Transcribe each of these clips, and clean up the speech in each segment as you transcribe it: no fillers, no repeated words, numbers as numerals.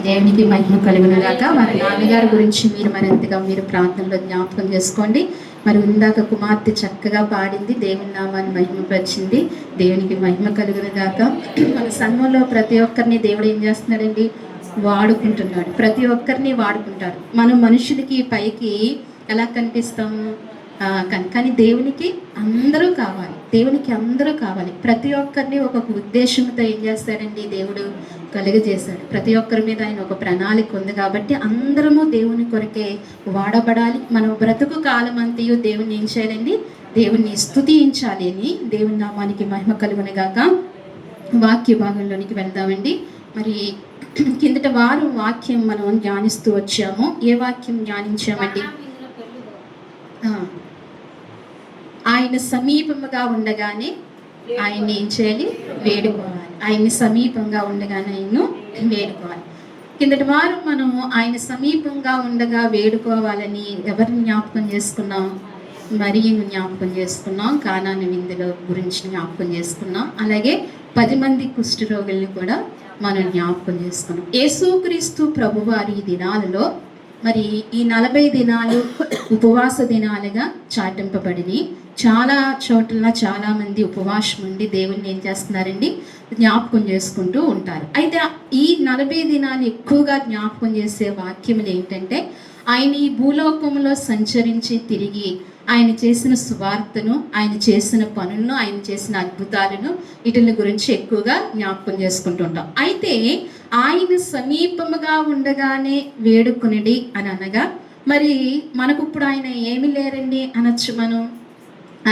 దేవునికి మహిమ కలుగును గాక. వారి నాన్నగారి గురించి మీరు మరింతగా ప్రార్థనలో జ్ఞాపకం చేసుకోండి. మరి ఇందాక కుమార్తె చక్కగా పాడింది, దేవుని నామాన్ని మహిమపరిచింది. దేవునికి మహిమ కలుగును గాక. మన సంఘంలో ప్రతి ఒక్కరిని దేవుడు ఏం చేస్తున్నాడండి? వాడుకుంటున్నాడు. ప్రతి ఒక్కరిని వాడుకుంటాడు. మనం మనుషులకి పైకి ఎలా కనిపిస్తాము? కానీ దేవునికి అందరూ కావాలి. దేవునికి అందరూ కావాలి. ప్రతి ఒక్కరిని ఒక ఉద్దేశంతో ఏం చేస్తాడండి? దేవుడు కలుగజేశాడు. ప్రతి ఒక్కరి మీద ఆయన ఒక ప్రణాళిక ఉంది కాబట్టి అందరము దేవుని కొరకే వాడబడాలి. మనం బ్రతుకు కాలం అంతయు దేవుని ఏం చేయాలండి? దేవుణ్ణి స్తుతించాలి అని. దేవుని నామానికి మహిమ కలుగునుగాక. వాక్య భాగంలోనికి వెళ్దామండి. మరి కిందట వారం వాక్యం మనం ధ్యానిస్తూ వచ్చాము. ఏ వాక్యం ధ్యానించామండి? ఆయన సమీపముగా ఉండగానే ఆయన్ని ఏం చేయాలి? వేడుకోవాలి. ఆయన్ని సమీపంగా ఉండగానే ఆయన్ను వేడుకోవాలి. కిందటి వారం మనం ఆయన సమీపంగా ఉండగా వేడుకోవాలని ఎవరిని జ్ఞాపకం చేసుకున్నాం? మరియను జ్ఞాపకం చేసుకున్నాం. కానాను విందుల గురించి జ్ఞాపకం చేసుకున్నాం. అలాగే 10 మంది కుష్ఠరోగుల్ని కూడా మనం జ్ఞాపకం చేసుకున్నాం. యేసుక్రీస్తు ప్రభువారి దినాలలో మరి ఈ 40 దినాలు ఉపవాస దినాలుగా చాటింపబడిని. చాలా చోట్ల చాలా మంది ఉపవాసం ఉండి దేవుణ్ణి ఏం చేస్తున్నారండి? జ్ఞాపకం చేసుకుంటూ ఉంటారు. అయితే ఈ 40 దినాలు ఎక్కువగా జ్ఞాపకం చేసే వాక్యములు ఏంటంటే, ఆయన ఈ భూలోకంలో సంచరించి తిరిగి ఆయన చేసిన సువార్తను, ఆయన చేసిన పనులను, ఆయన చేసిన అద్భుతాలను, వీటిని గురించి ఎక్కువగా జ్ఞాపకం చేసుకుంటుంటాం. అయితే ఆయన సమీపముగా ఉండగానే వేడుకునిడి అని అనగా, మరి మనకు ఇప్పుడు ఆయన ఏమి లేరండి అనొచ్చు మనం.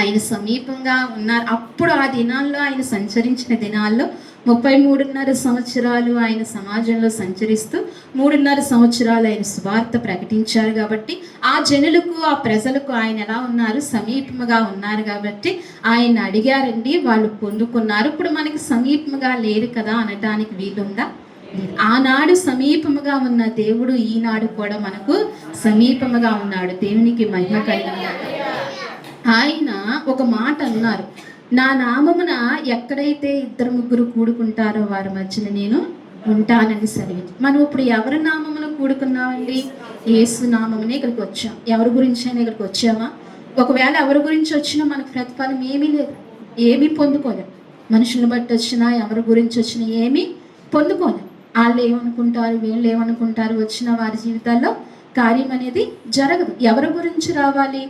ఆయన సమీపంగా ఉన్నారు. అప్పుడు ఆ దినాల్లో, ఆయన సంచరించిన దినాల్లో 33.5 సంవత్సరాలు ఆయన సమాజంలో సంచరిస్తూ 3.5 సంవత్సరాలు ఆయన సువార్త ప్రకటించారు కాబట్టి ఆ జనులకు, ఆ ప్రజలకు ఆయన ఎలా ఉన్నారు? సమీపముగా ఉన్నారు కాబట్టి ఆయన అడిగారండి, వాళ్ళు పొందుకున్నారు. ఇప్పుడు మనకి సమీపముగా లేరు కదా అనటానికి వీలుందా? ఆనాడు సమీపముగా ఉన్న దేవుడు ఈనాడు కూడా మనకు సమీపముగా ఉన్నాడు. దేవునికి మహిమ కలిగిన. ఆయన ఒక మాట అన్నారు, నా నామమున ఎక్కడైతే 2-3 కూడుకుంటారో వారి మధ్యన నేను ఉంటానని సెలవించి. మనం ఇప్పుడు ఎవరి నామమున కూడుకున్నామండి? యేసు నామమునే ఇక్కడికి వచ్చాం. ఎవరి గురించి అయినా ఇక్కడికి వచ్చామా? ఒకవేళ ఎవరి గురించి వచ్చినా మనకు ప్రతిఫలం ఏమీ లేదు, ఏమీ పొందుకోలేం. మనుషులను బట్టి వచ్చినా, ఎవరి గురించి వచ్చినా ఏమీ పొందుకోలేం. వాళ్ళు ఏమనుకుంటారు, వీళ్ళు ఏమనుకుంటారు, వచ్చిన వారి జీవితాల్లో కార్యం అనేది జరగదు. ఎవరి గురించి రావాలి?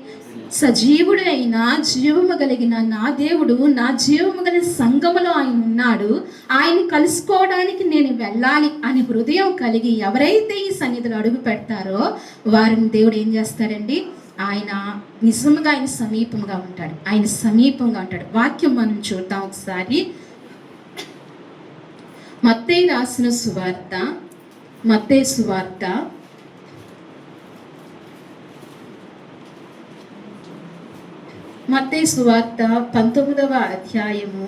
సజీవుడైన జీవము కలిగిన నా దేవుడు, నా జీవము కలిగిన సంఘములో ఆయన ఉన్నాడు, ఆయన కలుసుకోవడానికి నేను వెళ్ళాలి అని హృదయం కలిగి ఎవరైతే ఈ సన్నిధిలో అడుగు పెడతారో వారిని దేవుడు ఏం చేస్తాడండి? ఆయన నిజంగా ఆయన సమీపంగా ఉంటాడు. ఆయన సమీపంగా ఉంటాడు. వాక్యం మనం చూద్దాం ఒకసారి. మత్తయి రాసిన సువార్త, మత్తయి సువార్త 19వ అధ్యాయము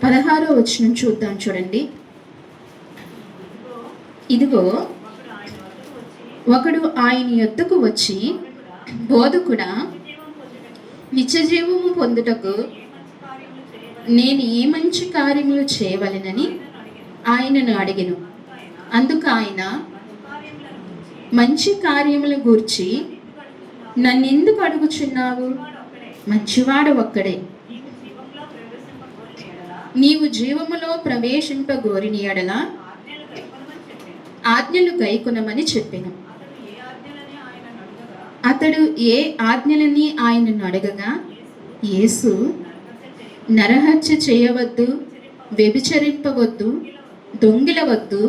16వ వచనం చూద్దాం. చూడండి. ఇదిగో ఒకడు ఆయన యొద్దకు వచ్చి, బోధకుడా, నిత్యజీవము పొందుటకు నేను ఏ మంచి కార్యములు చేయవలెనని ఆయనను అడిగెను. అందుకు ఆయన, మంచి కార్యముల గూర్చి నన్నెందుకు అడుగుచున్నావు? మంచివాడు ఒక్కడే. నీవు జీవములో ప్రవేశింపగోరిని ఎడల ఆజ్ఞలు గైకొనమని చెప్పెను. అతడు ఏ ఆజ్ఞలని ఆయనను అడగగా, యేసు, నరహత్య చేయవద్దు, వ్యభిచరింపవద్దు, దొంగిలవద్దు,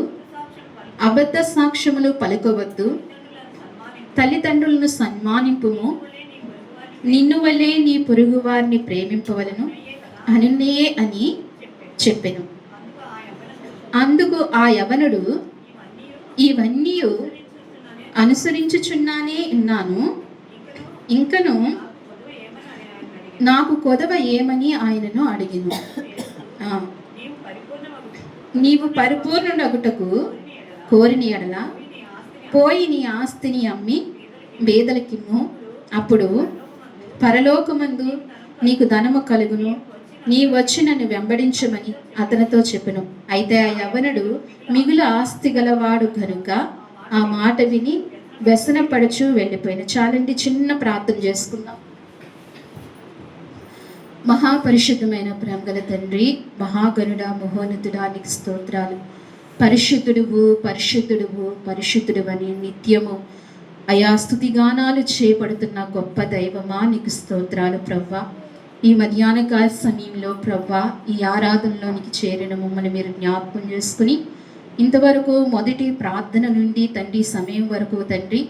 అబద్ధ సాక్ష్యములు పలుకవద్దు, తల్లిదండ్రులను సన్మానింపుము, నిన్ను వలె నీ పొరుగు వారిని ప్రేమింపవలను అనునే అని చెప్పెను. అందుకు ఆ యవనుడు, ఇవన్నీ అనుసరించుచున్నానే ఉన్నాను, ఇంకను నాకు కొదవ ఏమని ఆయనను అడిగిను. నీవు పరిపూర్ణుడగుటకు కోరిన ఎడల పోయి నీ ఆస్తిని అమ్మి బేదలకిమ్ము, అప్పుడు పరలోకమందు నీకు ధనము కలుగును. నీ వచ్చి నన్ను వెంబడించమని అతనితో చెప్పెను. అయితే ఆ యవనుడు మిగులు ఆస్తి గలవాడు కనుక ఆ మాట విని వ్యసనపడుచు వెళ్ళిపోయిన. చాలండి, చిన్న ప్రార్థన చేసుకుందాం. మహాపరిశుద్ధమైన ప్రేమగల తండ్రి, మహాగణుడ, మహోన్నతుడానికి స్తోత్రాలు. పరిశుద్ధుడువు పరిశుద్ధుడువు పరిశుద్ధుడు అని నిత్యము అయా స్తుతిగానాలు చేపడుతున్న గొప్ప దైవమా, నీకు స్తోత్రాలు ప్రవ్వా. ఈ మధ్యాహ్నకాల సమయంలో ప్రవ్వా, ఈ ఆరాధనలోనికి చేరిన మమ్మల్ని మీరు జ్ఞాపకం చేసుకుని ఇంతవరకు మొదటి ప్రార్థన నుండి తండ్రి సమయం వరకు తండ్రి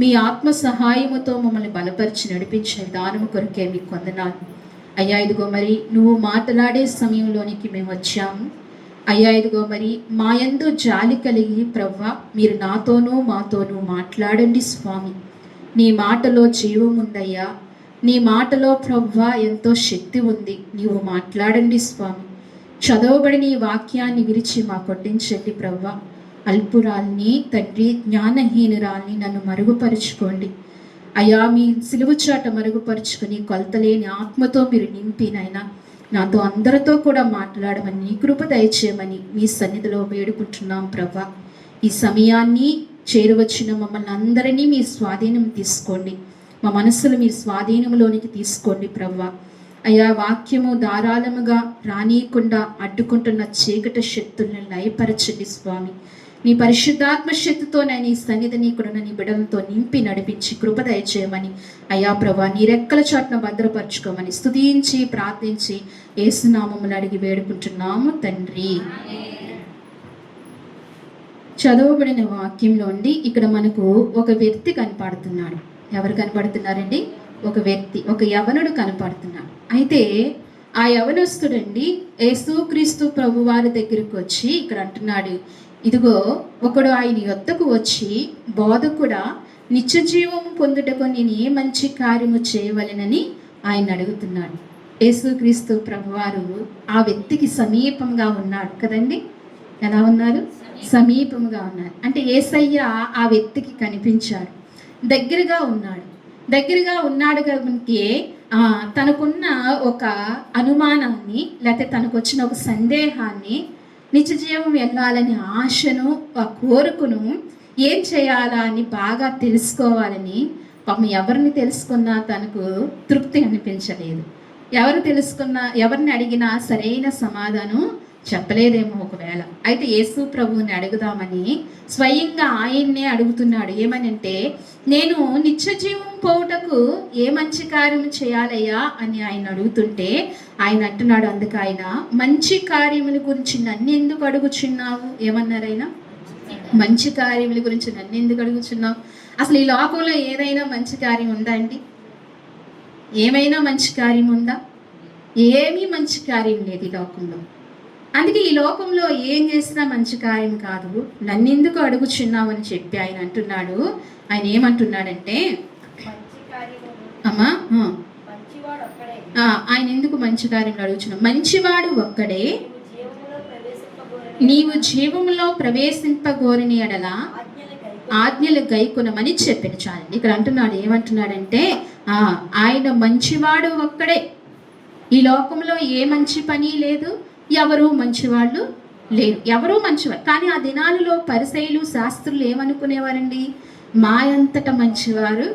మీ ఆత్మ సహాయముతో మమ్మల్ని బలపరిచి నడిపించిన విధానం కొరకే మీకు వందనాలు అయ్యా. ఇదిగో మరి నువ్వు మాట్లాడే సమయంలోనికి మేము వచ్చాము అయ్యా. ఇదిగో మరి మా యందు జాలి కలిగి ప్రవ్వా, మీరు నాతోనూ మాతోనూ మాట్లాడండి స్వామి. నీ మాటలో జీవం ఉందయ్యా, నీ మాటలో ప్రవ్వా ఎంతో శక్తి ఉంది. నీవు మాట్లాడండి స్వామి. చదవబడిన ఈ వాక్యాన్ని విరిచి మా కొట్టించండి ప్రవ్వా. అల్పురాల్ని తండ్రి, జ్ఞానహీనురాల్ని నన్ను మరుగుపరుచుకోండి అయ్యా. మీ సిలువ చాట మరుగుపరుచుకొని కొలతలేని ఆత్మతో మీరు నింపినైనా నాతో అందరితో కూడా మాట్లాడమని నీ కృప దయచేయమని మీ సన్నిధిలో వేడుకుంటున్నాం ప్రవ్వా. ఈ సమయాన్ని చేరువచ్చిన మమ్మల్ని అందరినీ మీ స్వాధీనం తీసుకోండి. మా మనస్సులు మీ స్వాధీనంలోనికి తీసుకోండి ప్రవ్వా. అయ్యా, వాక్యము ధారాళముగా రానీయకుండా అడ్డుకుంటున్న చీకటి శక్తులను లయపరచండి స్వామి. నీ పరిశుద్ధాత్మ శక్తితో నేను ఈ సన్నిధిని ఇక్కడ నీ బిడలతో నింపి నడిపించి కృప దయచేయమని అయ్యా ప్రభా, నీ రెక్కల చాటున భద్రపరచుకోమని స్తుతించి ప్రార్థించి యేసునామములు అడిగి వేడుకుంటున్నాము తండ్రి. చదవబడిన వాక్యంలోండి ఇక్కడ మనకు ఒక వ్యక్తి కనపడుతున్నాడు. ఎవరు కనపడుతున్నారండి? ఒక వ్యక్తి, ఒక యవనుడు కనపడుతున్నాడు. అయితే ఆ యవనస్తుడండి యేసుక్రీస్తు ప్రభు వారి దగ్గరికి వచ్చి ఇక్కడ అంటున్నాడు, ఇదిగో ఒకడు ఆయన యొద్దకు వచ్చి, బోధకుడా, నిత్య జీవము పొందుటకు నేను ఏ మంచి కార్యము చేయవలెనని ఆయన అడుగుతున్నాడు. యేసుక్రీస్తు ప్రభువారు ఆ వ్యక్తికి సమీపంగా ఉన్నాడు కదండి. ఎలా ఉన్నారు? సమీపంగా ఉన్నారు. అంటే యేసయ్య ఆ వ్యక్తికి కనిపించాడు, దగ్గరగా ఉన్నాడు. దగ్గరగా ఉన్నాడు కాబట్టి తనకున్న ఒక అనుమానాన్ని, లేకపోతే తనకు వచ్చిన ఒక సందేహాన్ని, నిత్య జీవం వెళ్ళాలని ఆశను, ఆ కోరికను ఏం చేయాలా అని బాగా తెలుసుకోవాలని పాపం ఎవరిని తెలుసుకున్నా తనకు తృప్తి అనిపించలేదు. ఎవరిని అడిగినా సరైన సమాధానం చెప్పలేదేమో ఒకవేళ. అయితే యేసు ప్రభువుని అడుగుదామని స్వయంగా ఆయన్నే అడుగుతున్నాడు. ఏమనంటే, నేను నిత్య జీవం పోవుటకు ఏ మంచి కార్యం చేయాలయ్యా అని ఆయన అడుగుతుంటే ఆయన అంటున్నాడు, అందుకు ఆయన, మంచి కార్యముల గురించి నన్ను ఎందుకు అడుగుచున్నావు? ఏమన్నారైనా? మంచి కార్యముల గురించి నన్ను ఎందుకు అడుగుచున్నావు? అసలు ఈ లోకంలో ఏదైనా మంచి కార్యం ఉందా అండి? ఏమైనా మంచి కార్యం ఉందా? ఏమీ మంచి కార్యం లేదు ఈ లోకంలో. అందుకే ఈ లోకంలో ఏం చేసినా మంచి కార్యం కాదు. నన్నెందుకు అడుగుచున్నావు అని చెప్పి ఆయన అంటున్నాడు. ఆయన ఏమంటున్నాడంటే, అమ్మా ఆయన ఎందుకు మంచి కార్యం అడుగుచున్నావు? మంచివాడు ఒక్కడే, నీవు జీవములో ప్రవేశింపగోరిని ఎడల ఆజ్ఞలు గైకొనమని చెప్పాను. చాలండి. ఇక్కడ అంటున్నాడు, ఏమంటున్నాడంటే, ఆయన మంచివాడు ఒక్కడే. ఈ లోకంలో ఏ మంచి పని లేదు, ఎవరు మంచివాళ్ళు లేరు, ఎవరూ మంచివారు. కానీ ఆ దినాలలో పరిసయ్యులు, శాస్త్రులు ఏమనుకునేవారండి? మా అంతట మంచివారు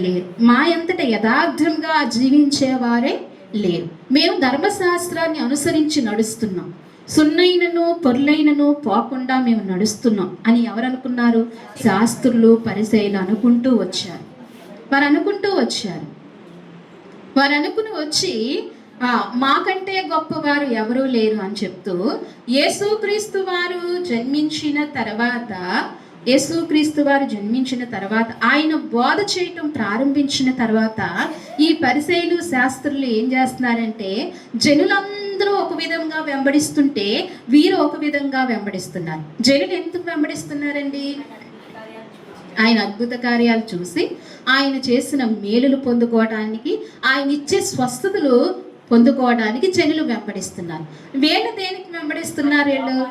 లేరు, మా అంతట యథార్థంగా జీవించేవారే లేరు. మేము ధర్మశాస్త్రాన్ని అనుసరించి నడుస్తున్నాం, సున్నైనను పొర్లైనను పోకుండా మేము నడుస్తున్నాం అని ఎవరు అనుకున్నారు? శాస్త్రులు, పరిసయ్యులు అనుకుంటూ వచ్చారు. వారు అనుకుని వచ్చి మాకంటే గొప్పవారు ఎవరూ లేరు అని చెప్తూ, యేసుక్రీస్తు వారు జన్మించిన తర్వాత ఆయన బోధ చేయటం ప్రారంభించిన తర్వాత ఈ పరిసయ్యులు, శాస్త్రులు ఏం చేస్తున్నారంటే, జనులందరూ ఒక విధంగా వెంబడిస్తుంటే వీరు ఒక విధంగా వెంబడిస్తున్నారు. జనులు ఎందుకు వెంబడిస్తున్నారండి? ఆయన అద్భుత కార్యాలు చూసి, ఆయన చేసిన మేలులు పొందుకోవడానికి, ఆయన ఇచ్చే స్వస్థతలు పొందుకోవడానికి జనులు వెంబడిస్తున్నారు. వీళ్ళు దేనికి వెంబడిస్తున్నారు? వీళ్ళు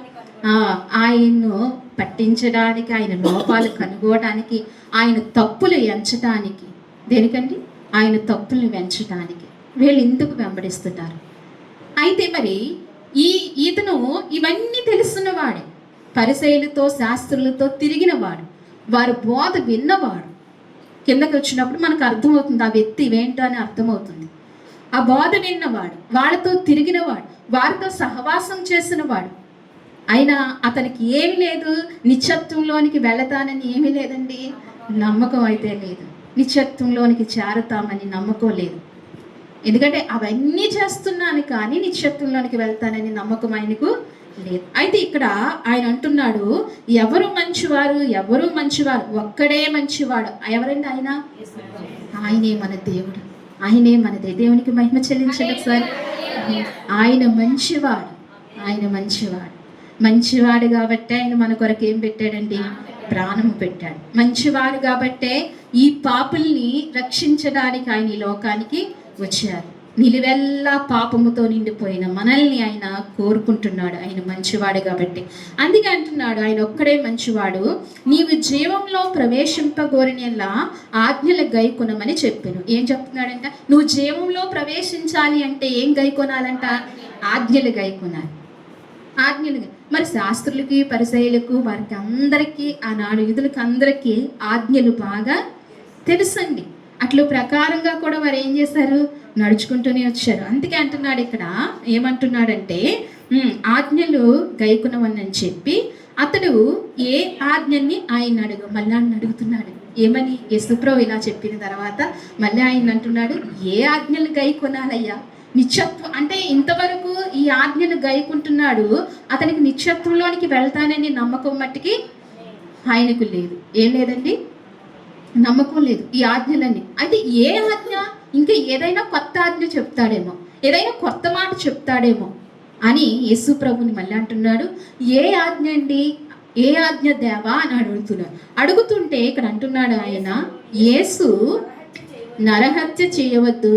ఆయన్ను పట్టించడానికి, ఆయన లోపాలు కనుగోవడానికి, ఆయన తప్పులు ఎంచడానికి. దేనికండి? ఆయన తప్పుల్ని వెంచడానికి వీళ్ళు ఎందుకు వెంబడిస్తున్నారు? అయితే మరి ఇతను ఇవన్నీ తెలుసున్నవాడే, పరిసయ్యులతో శాస్త్రులతో తిరిగినవాడు, వారి బోధ విన్నవాడు. కిందకి వచ్చినప్పుడు మనకు అర్థమవుతుంది ఆ వ్యక్తి ఇవేంటో అని అర్థమవుతుంది. ఆ బోధ విన్నవాడు, వాళ్ళతో తిరిగినవాడు, వారితో సహవాసం చేసినవాడు. అయినా అతనికి ఏమి లేదు, నిత్యత్వంలోనికి వెళతానని ఏమీ లేదండి, నమ్మకం అయితే లేదు. నిత్యత్వంలోనికి చేరతామని నమ్మకం లేదు. ఎందుకంటే అవన్నీ చేస్తున్నాను కానీ నిత్యత్వంలోనికి వెళ్తానని నమ్మకం ఆయనకు లేదు. అయితే ఇక్కడ ఆయన అంటున్నాడు, ఎవరు మంచివారు, ఎవరు మంచివారు, ఒక్కడే మంచివాడు. ఎవరండి ఆయన? ఆయనే మన దేవుడు, ఆయనే మన దేవునికి మహిమ చెల్లించండి ఒకసారి. ఆయన మంచివాడు, ఆయన మంచివాడు. మంచివాడు కాబట్టి ఆయన మన కొరకు ఏం పెట్టాడండి? ప్రాణం పెట్టాడు. మంచివాడు కాబట్టే ఈ పాపుల్ని రక్షించడానికి ఆయన ఈ లోకానికి వచ్చారు. నిలువెల్లా పాపముతో నిండిపోయిన మనల్ని ఆయన కోరుకుంటున్నాడు. ఆయన మంచివాడు కాబట్టి. అందుకే అంటున్నాడు, ఆయన ఒక్కడే మంచివాడు. నీవు జీవంలో ప్రవేశింపగోరినలా ఆజ్ఞలు గైకొనమని చెప్పాను. ఏం చెప్తున్నాడంట? నువ్వు జీవంలో ప్రవేశించాలి అంటే ఏం గైకొనాలంట? ఆజ్ఞలు గైకొనాలి. ఆజ్ఞలు. మరి శాస్త్రులకి పరిసయ్యులకు వారికి అందరికీ, ఆనాడు యూదులకు అందరికీ ఆజ్ఞలు బాగా తెలుసండి. అట్లా ప్రకారంగా కూడా వారు ఏం చేశారు? నడుచుకుంటూనే వచ్చారు. అందుకే అంటున్నాడు ఇక్కడ, ఏమంటున్నాడంటే ఆజ్ఞలు గైకొనమని చెప్పి అతడు ఏ ఆజ్ఞని ఆయన మళ్ళీ అడుగుతున్నాడు. ఏమని? యేసుప్రభువు ఇలా చెప్పిన తర్వాత మళ్ళీ ఆయన అంటున్నాడు, ఏ ఆజ్ఞలు గైకొనాలయ్యా? నిత్యత్వం అంటే ఇంతవరకు ఈ ఆజ్ఞలు గైకుంటున్నాడు, అతనికి నిత్యత్వంలోనికి వెళ్తానని నమ్మకం మట్టికి ఆయనకు లేదు. ఏం లేదండి, నమ్మకం లేదు ఈ ఆజ్ఞలన్నీ. అయితే ఏ ఆజ్ఞ? ఇంకా ఏదైనా కొత్త ఆజ్ఞ చెప్తాడేమో, ఏదైనా కొత్త మాట చెప్తాడేమో అని యేసు ప్రభుని మళ్ళీ అంటున్నాడు, ఏ ఆజ్ఞ అండి? ఏ ఆజ్ఞ దేవా అని అడుగుతున్నాడు. అడుగుతుంటే ఇక్కడ అంటున్నాడు ఆయన, యేసు నరహత్య చేయవద్దు,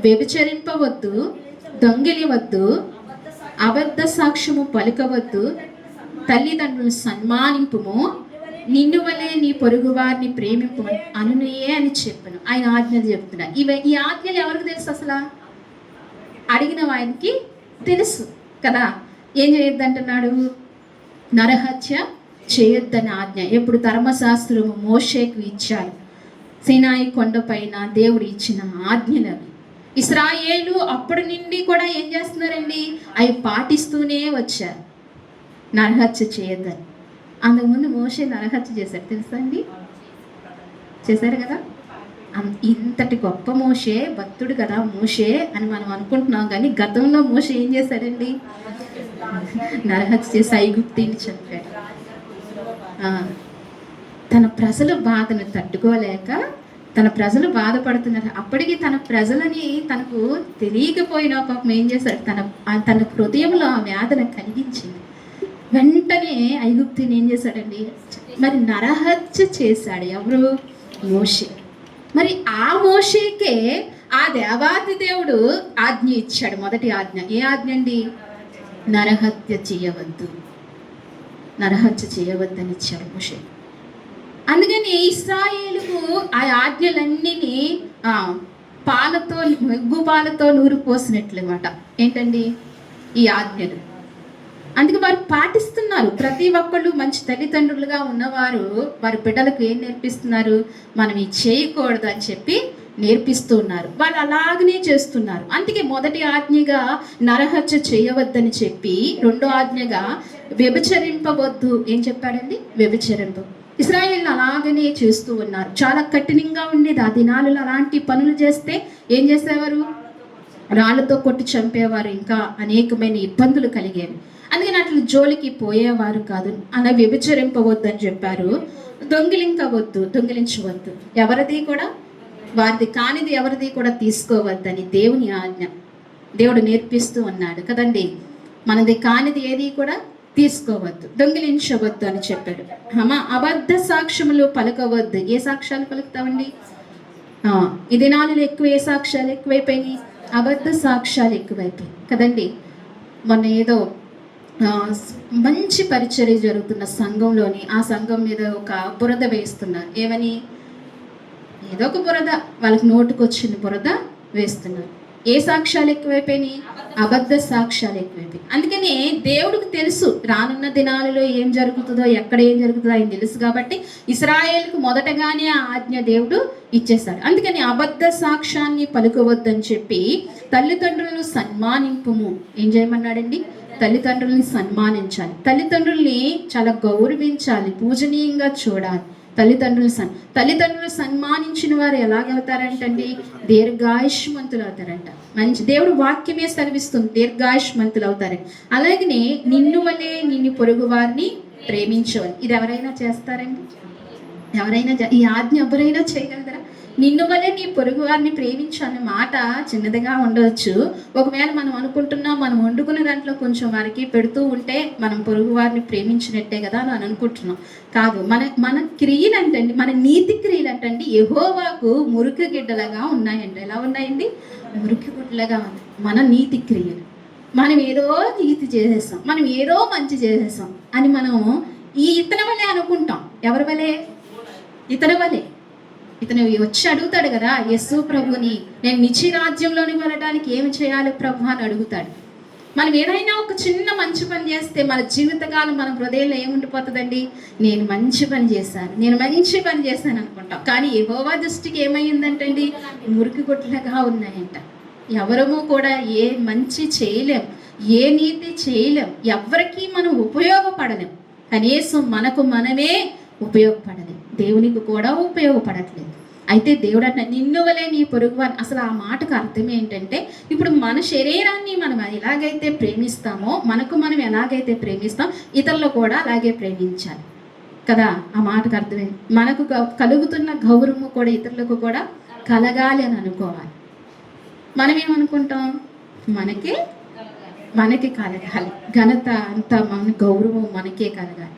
వ్యభిచరింపవద్దు, దొంగిలివద్దు, అబద్ధ సాక్ష్యము పలుకవద్దు, తల్లిదండ్రులు సన్మానింపుము, నిన్ను వలె నీ పొరుగు వారిని ప్రేమింపు అనునయే అని చెప్పను. ఆయన ఆజ్ఞలు చెప్తున్నారు. ఈ ఆజ్ఞలు ఎవరికి తెలుసు? అసలు అడిగిన వారికి తెలుసు కదా. ఏం చేయొద్దు అంటున్నాడు? నరహత్య చేయొద్దని ఆజ్ఞ ఎప్పుడు ధర్మశాస్త్రము మోషేకు ఇచ్చారు. సీనాయి కొండపైన దేవుడు ఇచ్చిన ఆజ్ఞలు అవి. ఇశ్రాయేలు అప్పటి నుండి కూడా ఏం చేస్తున్నారండి? అవి పాటిస్తూనే వచ్చారు. నరహత్య చేయొద్దని. అంతకుముందు మోషే నరహత్య చేశారు, తెలుసా అండి? చేశారు కదా. ఇంతటి గొప్ప మోషే, భక్తుడు కదా మోషే అని మనం అనుకుంటున్నాం, కానీ గతంలో మోషే ఏం చేశాడండి? నరహత్య చేసి ఐగుప్తిని చంపాడు. తన ప్రజల బాధను తట్టుకోలేక, తన ప్రజలు బాధపడుతున్నారు, అప్పటికి తన ప్రజలని తనకు తెలియకపోయినా పాపం ఏం చేశాడు? తన హృదయంలో ఆ వేదన కలిగించింది. వెంటనే ఐగుప్తిని ఏం చేశాడండి? మరి నరహత్య చేశాడు. ఎవరు? మోషే. మరి ఆ మోషేకే ఆ దేవాది దేవుడు ఆజ్ఞ ఇచ్చాడు. మొదటి ఆజ్ఞ ఏ ఆజ్ఞ అండి? నరహత్య చేయవద్దు, నరహత్య చేయవద్దని ఇచ్చాడు మోషే. అందుకని ఇశ్రాయేలుకు ఆ ఆజ్ఞలన్నీ పాలతో, మెగ్గు పాలతో నూరు పోసినట్లమాట. ఏంటండి ఈ ఆజ్ఞలు? అందుకే వారు పాటిస్తున్నారు. ప్రతి ఒక్కళ్ళు మంచి తల్లిదండ్రులుగా ఉన్నవారు వారి బిడ్డలకు ఏం నేర్పిస్తున్నారు? మనం ఇది చేయకూడదు అని చెప్పి నేర్పిస్తూ ఉన్నారు. వాళ్ళు అలాగనే చేస్తున్నారు. అందుకే మొదటి ఆజ్ఞగా నరహత్య చేయవద్దని చెప్పి, రెండో ఆజ్ఞగా వ్యభిచరింపవద్దు. ఏం చెప్పాడండి? వ్యభిచరింప. ఇశ్రాయేలు అలాగనే చేస్తూ ఉన్నారు. చాలా కఠినంగా ఉండేది ఆ దినాలలో. అలాంటి పనులు చేస్తే ఏం చేసేవారు? రాళ్ళతో కొట్టి చంపేవారు. ఇంకా అనేకమైన ఇబ్బందులు కలిగేవి. అందుకని అట్లా జోలికి పోయేవారు కాదు. అలా వ్యభిచరింపవద్దు అని చెప్పారు. దొంగిలించవద్దు. ఎవరిది కూడా, వారిది కానిది ఎవరిది కూడా తీసుకోవద్దని దేవుని ఆజ్ఞ. దేవుడు నేర్పిస్తూ ఉన్నాడు కదండి. మనది కానిది ఏది కూడా తీసుకోవద్దు, దొంగిలించవద్దు అని చెప్పాడు. అబద్ధ సాక్ష్యములు పలకవద్దు. ఏ సాక్ష్యాలు పలుకుతామండి? ఈ దినాలలో ఏ సాక్ష్యాలు ఎక్కువైపోయినాయి? అబద్ధ సాక్ష్యాలు ఎక్కువైపోయాయి కదండి. మొన్న ఏదో మంచి పరిచర్య జరుగుతున్న సంఘంలోని, ఆ సంఘం మీద ఒక బురద వేస్తున్నారు. ఏమని? ఏదో ఒక బురద, వాళ్ళకి నోటుకు వచ్చిన బురద వేస్తున్నారు. ఏ సాక్ష్యాలు ఎక్కువైపోయినాయి? అబద్ధ సాక్ష్యాలు ఎక్కువైపోయినాయి. అందుకని దేవుడికి తెలుసు రానున్న దినాలలో ఏం జరుగుతుందో, ఎక్కడ ఏం జరుగుతుందో ఆయన తెలుసు. కాబట్టి ఇశ్రాయేలుకు మొదటగానే ఆ ఆజ్ఞ దేవుడు ఇచ్చేశాడు. అందుకని అబద్ధ సాక్ష్యాన్ని పలుకోవద్దని చెప్పి తల్లిదండ్రులను సన్మానింపుము. ఏం చేయమన్నాడండి? తల్లిదండ్రుల్ని సన్మానించాలి, తల్లిదండ్రుల్ని చాలా గౌరవించాలి, పూజనీయంగా చూడాలి. తల్లిదండ్రులు సన్మానించిన వారు ఎలాగవుతారంటండి? దీర్ఘాయుష్మంతులు అవుతారంట. మంచి దేవుడు వాక్యమే సెలవిస్తుంది, దీర్ఘాయుష్మంతులు అవుతారని. అలాగనే నిన్ను వలే నిన్ను పొరుగు వారిని ప్రేమించవాలి. ఇది ఎవరైనా చేస్తారండి? ఈ ఆజ్ఞ ఎవరైనా చేయగలరా? నిన్ను వలే నీ పొరుగు వారిని ప్రేమించు అనే మాట చిన్నదిగా ఉండవచ్చు. ఒకవేళ మనం అనుకుంటున్నాం మనం వండుకునే దాంట్లో కొంచెం వారికి పెడుతూ ఉంటే మనం పొరుగు వారిని ప్రేమించినట్టే కదా అని అనుకుంటున్నాం. కాదు, మన క్రియలు అంటండి, మన నీతి క్రియలు అంటండి యెహోవాకు మురికి గిడ్డలుగా ఉన్నాయండి. ఎలా ఉన్నాయండి? మురికి గుడ్డలుగా ఉన్నాయి మన నీతి క్రియలు. మనం ఏదో నీతి చేసేసాం, మనం ఏదో మంచి చేసేసాం అని మనం ఇతని వలే అనుకుంటాం. ఎవరి వలే? ఇతని వలే. ఇతను వచ్చి అడుగుతాడు కదా యేసు ప్రభుని, నేను నిత్య రాజ్యంలోని వెళ్ళడానికి ఏమి చేయాలి ప్రభు అని అడుగుతాడు. మనం ఏదైనా ఒక చిన్న మంచి పని చేస్తే మన జీవితకాలం మన హృదయంలో ఏముండిపోతుందండి? నేను మంచి పని చేశాను అనుకుంటాం. కానీ యెహోవా దృష్టికి ఏమైందంటండి? మురికి గుడ్డలుగా ఉన్నాయంట. ఎవరము కూడా ఏ మంచి చేయలేం, ఏ నీతి చేయలేం, ఎవరికి మనం ఉపయోగపడలేం. కనీసం మనకు మనమే ఉపయోగపడలేం, దేవునికి కూడా ఉపయోగపడట్లేదు. అయితే దేవుడు అన్న నిన్ను వలే నీ పొరుగువారు. అసలు ఆ మాటకు అర్థం ఏంటంటే, ఇప్పుడు మన శరీరాన్ని మనం ఎలాగైతే ప్రేమిస్తామో, మనకు మనం ఎలాగైతే ప్రేమిస్తాం, ఇతరులు కూడా అలాగే ప్రేమించాలి కదా. ఆ మాటకు అర్థమైంది. మనకు కలుగుతున్న గౌరవము కూడా ఇతరులకు కూడా కలగాలి అని అనుకోవాలి. మనం ఏమనుకుంటాం? మనకి కలగాలి, ఘనత అంతా మన గౌరవం మనకే కలగాలి,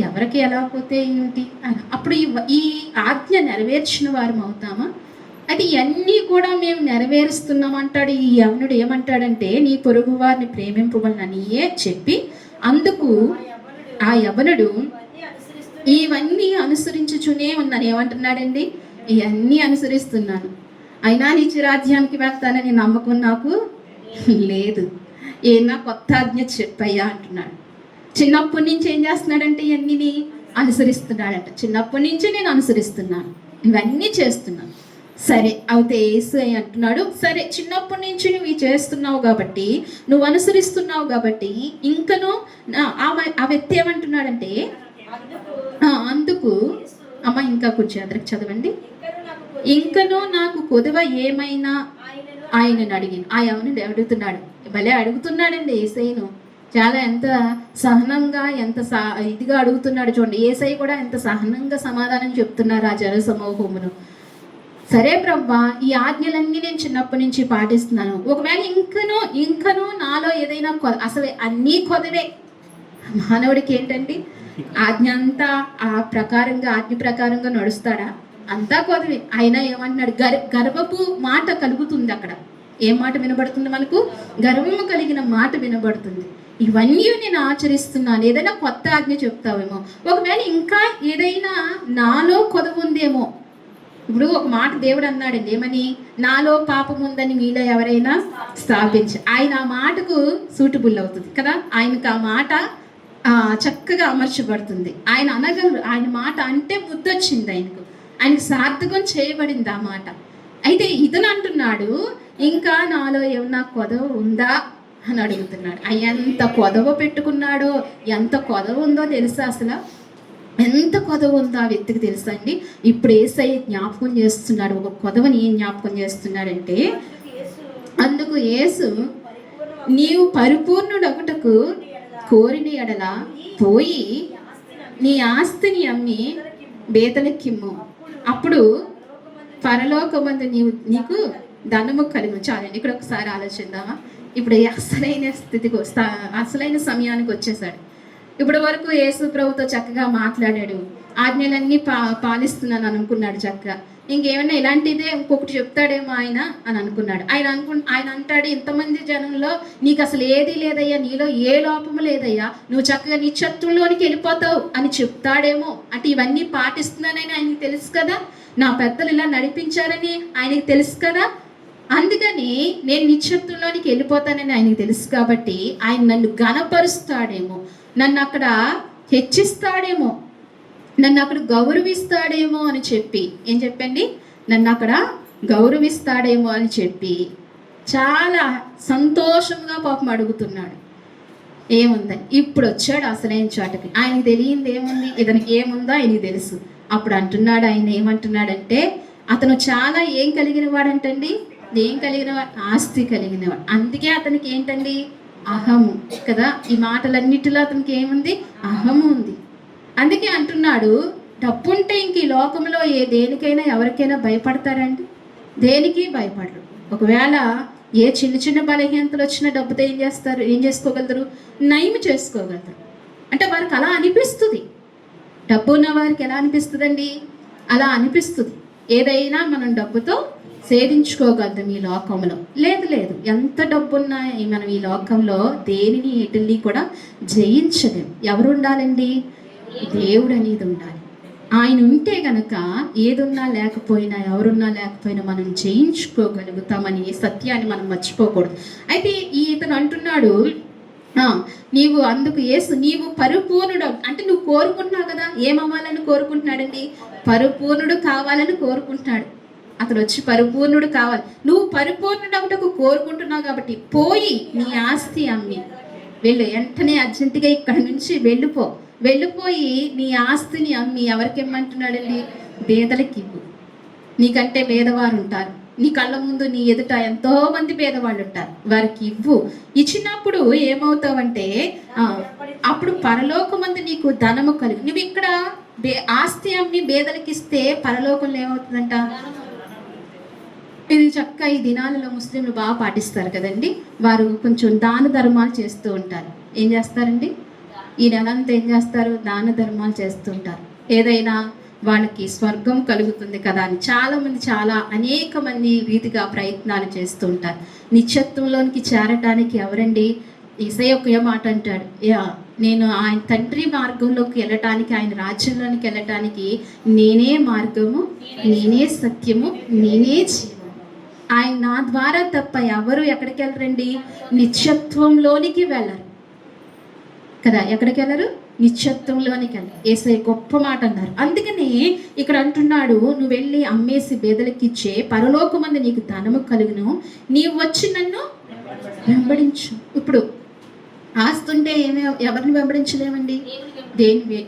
ఎవరికి ఎలా పోతే ఏంటి అని. అప్పుడు ఈ ఆజ్ఞ నెరవేర్చిన వారం అవుతామా? అయితే ఇవన్నీ కూడా మేము నెరవేరుస్తున్నామంటాడు ఈ యవనుడు. ఏమంటాడంటే, నీ పొరుగు వారిని ప్రేమింపవలననియే చెప్పి అందుకు ఆ యవనుడు ఇవన్నీ అనుసరించుచునే ఉన్నాను. ఏమంటున్నాడండి? ఇవన్నీ అనుసరిస్తున్నాను, అయినా నిత్య రాజ్యానికి వెళ్తానని నమ్మకం నాకు లేదు, ఏనా కొత్త ఆజ్ఞ చెప్పయ్యా అంటున్నాడు. చిన్నప్పటి నుంచి ఏం చేస్తున్నాడంటే ఇవన్నీ అనుసరిస్తున్నాడంట. చిన్నప్పటి నుంచి నేను అనుసరిస్తున్నాను, ఇవన్నీ చేస్తున్నాను. సరే అయితే యేసు అంటున్నాడు, సరే చిన్నప్పటి నుంచి నువ్వు చేస్తున్నావు కాబట్టి, నువ్వు అనుసరిస్తున్నావు కాబట్టి, ఇంకను ఆ వ్యక్తి ఏమంటున్నాడంటే, అందుకు అమ్మ ఇంకా కొంచెం అదరికి చదవండి. ఇంకను నాకు కొదువ ఏమైనా ఆయనను అడిగాను. ఆ యవనుడు అడుగుతున్నాడు, భలే అడుగుతున్నాడండి యేసయ్యను. చాలా ఎంత సహనంగా, ఎంత ఇదిగా అడుగుతున్నాడు చూడండి. యేసయ్య కూడా ఎంత సహనంగా సమాధానం చెప్తున్నారు ఆ జన సమూహమును. సరే బ్రహ్మ, ఈ ఆజ్ఞలన్నీ నేను చిన్నప్పటి నుంచి పాటిస్తున్నాను. ఒకవేళ ఇంకనూ నాలో ఏదైనా అసలు అన్నీ కొదవే. మానవుడికి ఏంటండి? ఆజ్ఞ అంతా ఆజ్ఞ ప్రకారంగా నడుస్తాడా? అంతా కొదవే. అయినా ఏమంటున్నాడు? గర్వపు మాట కలుగుతుంది అక్కడ. ఏం మాట వినబడుతుంది మనకు? గర్వము కలిగిన మాట వినబడుతుంది. ఇవన్నీ నేను ఆచరిస్తున్నాను. ఏదైనా కొత్త ఆజ్ఞ చెప్తావేమో, ఒకవేళ ఇంకా ఏదైనా నాలో కొదవ ఉందేమో. ఇప్పుడు ఒక మాట దేవుడు అన్నాడండి, ఏమని? నాలో పాపం ఉందని మీలో ఎవరైనా స్థాపించి. ఆయన ఆ మాటకు సూటబుల్ అవుతుంది కదా, ఆయనకు ఆ మాట చక్కగా అమర్చబడుతుంది. ఆయన అనగలరు, ఆయన మాట అంటే ముద్దొచ్చింది ఆయనకు సార్థకం చేయబడింది ఆ మాట. అయితే ఇతను అంటున్నాడు, ఇంకా నాలో ఏమన్నా కొదవ ఉందా అని అడుగుతున్నాడు. ఎంత కొదవ పెట్టుకున్నాడో, ఎంత కొదవ ఉందో తెలుసా? అసలు ఎంత కొదవ ఉందో ఆ వ్యక్తికి తెలుసా అండి. ఇప్పుడు యేసయ్య జ్ఞాపకం చేస్తున్నాడు, ఒక కొదవని ఏం జ్ఞాపకం చేస్తున్నాడంటే, అందుకు యేసు, నీవు పరిపూర్ణుడొకటకు కోరిన ఎడల పోయి నీ ఆస్తిని అమ్మి బేదలకిమ్ము, అప్పుడు పరలోకమందు నీకు ధనము కలిగి. చాలండి, ఇక్కడ ఒకసారి ఆలోచిద్దామా? ఇప్పుడు అసలైన సమయానికి వచ్చేసాడు. ఇప్పటి వరకు యేసు ప్రభుతో చక్కగా మాట్లాడాడు, ఆజ్ఞలన్నీ పాలిస్తున్నాను అనుకున్నాడు చక్కగా. ఇంకేమైనా ఇలాంటిదే ఇంకొకటి చెప్తాడేమో ఆయన అని అనుకున్నాడు. ఆయన అంటాడు, ఇంతమంది జనంలో నీకు అసలు ఏది లేదయ్యా, నీలో ఏ లోపము లేదయ్యా, నువ్వు చక్కగా నీ శత్రువులోనికి వెళ్ళిపోతావు అని చెప్తాడేమో. అంటే ఇవన్నీ పాటిస్తున్నానని ఆయనకి తెలుసు కదా, నా పెద్దలు ఇలా నడిపించారని ఆయనకి తెలుసు కదా. అందుకని నేను నిత్యత్వంలోనికి వెళ్ళిపోతానని ఆయనకు తెలుసు కాబట్టి ఆయన నన్ను ఘనపరుస్తాడేమో, నన్ను అక్కడ హెచ్చిస్తాడేమో, నన్ను అక్కడ గౌరవిస్తాడేమో అని చెప్పి, ఏం చెప్పండి, నన్ను అక్కడ గౌరవిస్తాడేమో అని చెప్పి చాలా సంతోషంగా పాపం అడుగుతున్నాడు. ఏముందని ఇప్పుడు వచ్చాడు అసలైన చోటకి. ఆయనకి తెలియంది ఏముంది, ఇతనికి ఏముందో ఆయనకి తెలుసు. అప్పుడు అంటున్నాడు, ఆయన ఏమంటున్నాడంటే, అతను చాలా ఏం కలిగిన వాడంటండి, ఏం కలిగిన వాడు, ఆస్తి కలిగిన వాడు. అందుకే అతనికి ఏంటండి, అహము కదా. ఈ మాటలన్నిటిలో అతనికి ఏముంది, అహము ఉంది. అందుకే అంటున్నాడు, డబ్బు ఉంటే ఇంక ఈ లోకంలో దేనికైనా ఎవరికైనా భయపడతారండి, దేనికి భయపడరు. ఒకవేళ ఏ చిన్న చిన్న బలహీనతలు వచ్చిన డబ్బుతో ఏం చేసుకోగలుగుతారు, నయం చేసుకోగలుగుతారు. అంటే వారికి అలా అనిపిస్తుంది. డబ్బు ఉన్న వారికి ఎలా అనిపిస్తుందండి, అలా అనిపిస్తుంది. ఏదైనా మనం డబ్బుతో సేధించుకోగలుగుతాం ఈ లోకంలో. లేదు, ఎంత డబ్బున్నా మనం ఈ లోకంలో దేనిని ఎటుల్ని కూడా జయించలేం. ఎవరు ఉండాలండి, దేవుడు అనేది ఉండాలి. ఆయన ఉంటే గనక ఏదున్నా లేకపోయినా, ఎవరున్నా లేకపోయినా మనం జయించుకోగలుగుతామని సత్యాన్ని మనం మర్చిపోకూడదు. అయితే ఇతను అంటున్నాడు, నీవు అందుకు యేసు నీవు పరిపూర్ణుడు అంటే నువ్వు కోరుకుంటున్నావు కదా. ఏమవ్వాలని కోరుకుంటున్నాడండి, పరిపూర్ణుడు కావాలని కోరుకుంటున్నాడు. అతను వచ్చి పరిపూర్ణుడు కావాలి, నువ్వు పరిపూర్ణుడు ఒకటకు కోరుకుంటున్నావు కాబట్టి పోయి నీ ఆస్తి అమ్మి వెళ్ళు, వెంటనే అర్జెంటుగా ఇక్కడ నుంచి వెళ్ళిపోయి నీ ఆస్తిని అమ్మి ఎవరికి ఇమ్మంటున్నాడండి, పేదలకి ఇవ్వు. నీకంటే పేదవారు ఉంటారు, నీ కళ్ళ ముందు నీ ఎదుట ఎంతో మంది పేదవాళ్ళు ఉంటారు, వారికి ఇవ్వు. ఇచ్చినప్పుడు ఏమవుతావంటే అప్పుడు పరలోకమందు నీకు ధనము కలిగి. నువ్వు ఇక్కడ ఆస్తి అమ్మి పేదలకి ఇస్తే పరలోకంలో ఏమవుతుందంట. ఇది చక్కగా ఈ దినాలలో ముస్లింలు బాగా పాటిస్తారు కదండి. వారు కొంచెం దాన ధర్మాలు చేస్తూ ఉంటారు. ఏం చేస్తారండి, ఈ నెలంతా ఏం చేస్తారు, దాన ధర్మాలు చేస్తుంటారు. ఏదైనా వాళ్ళకి స్వర్గం కలుగుతుంది కదా అని చాలా అనేక మంది రీతిగా ప్రయత్నాలు చేస్తూ ఉంటారు. నిత్యత్వంలోనికి చేరటానికి ఎవరండి, యేసయ్య ఒక మాట అంటాడు, నేను ఆయన తండ్రి మార్గంలోకి వెళ్ళటానికి, ఆయన రాజ్యంలోనికి వెళ్ళటానికి నేనే మార్గము, నేనే సత్యము, నేనే జీవము. ఆయన నా ద్వారా తప్ప ఎవరు ఎక్కడికి వెళ్ళరండి, నిత్యత్వంలోనికి వెళ్ళరు కదా. ఎక్కడికి వెళ్ళరు, నిత్యత్వంలోనికి వెళ్ళరు. యేసయ్య గొప్ప మాట అన్నారు. అందుకని ఇక్కడ అంటున్నాడు, నువ్వు వెళ్ళి అమ్మేసి పేదలకి ఇచ్చే పరలోకమందు నీకు ధనము కలుగును, నీవు వచ్చి నన్ను వెంబడించు. ఇప్పుడు ఆస్తుంటే ఎవరిని వెంబడించలేమండి,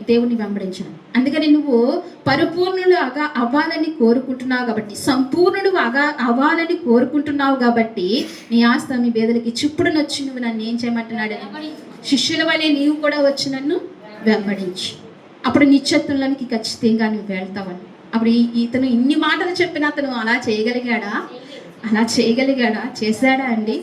దేవుని వెంబడించడం. అందుకని నువ్వు పరిపూర్ణుడు అవ్వాలని కోరుకుంటున్నావు కాబట్టి, సంపూర్ణుడు అవ్వాలని కోరుకుంటున్నావు కాబట్టి నీ ఆస్తి మీ పేదలకి ఇప్పుడు వచ్చి నువ్వు నన్ను ఏం చేయమంటున్నాడని, శిష్యుల వలె నీవు కూడా వచ్చి నన్ను వెంబడించు. అప్పుడు నిత్యత్వంలోనికి ఖచ్చితంగా నువ్వు వెళ్తావని. అప్పుడు ఇతను ఇన్ని మాటలు చెప్పిన అతను అలా చేయగలిగాడా, చేశాడా అండి.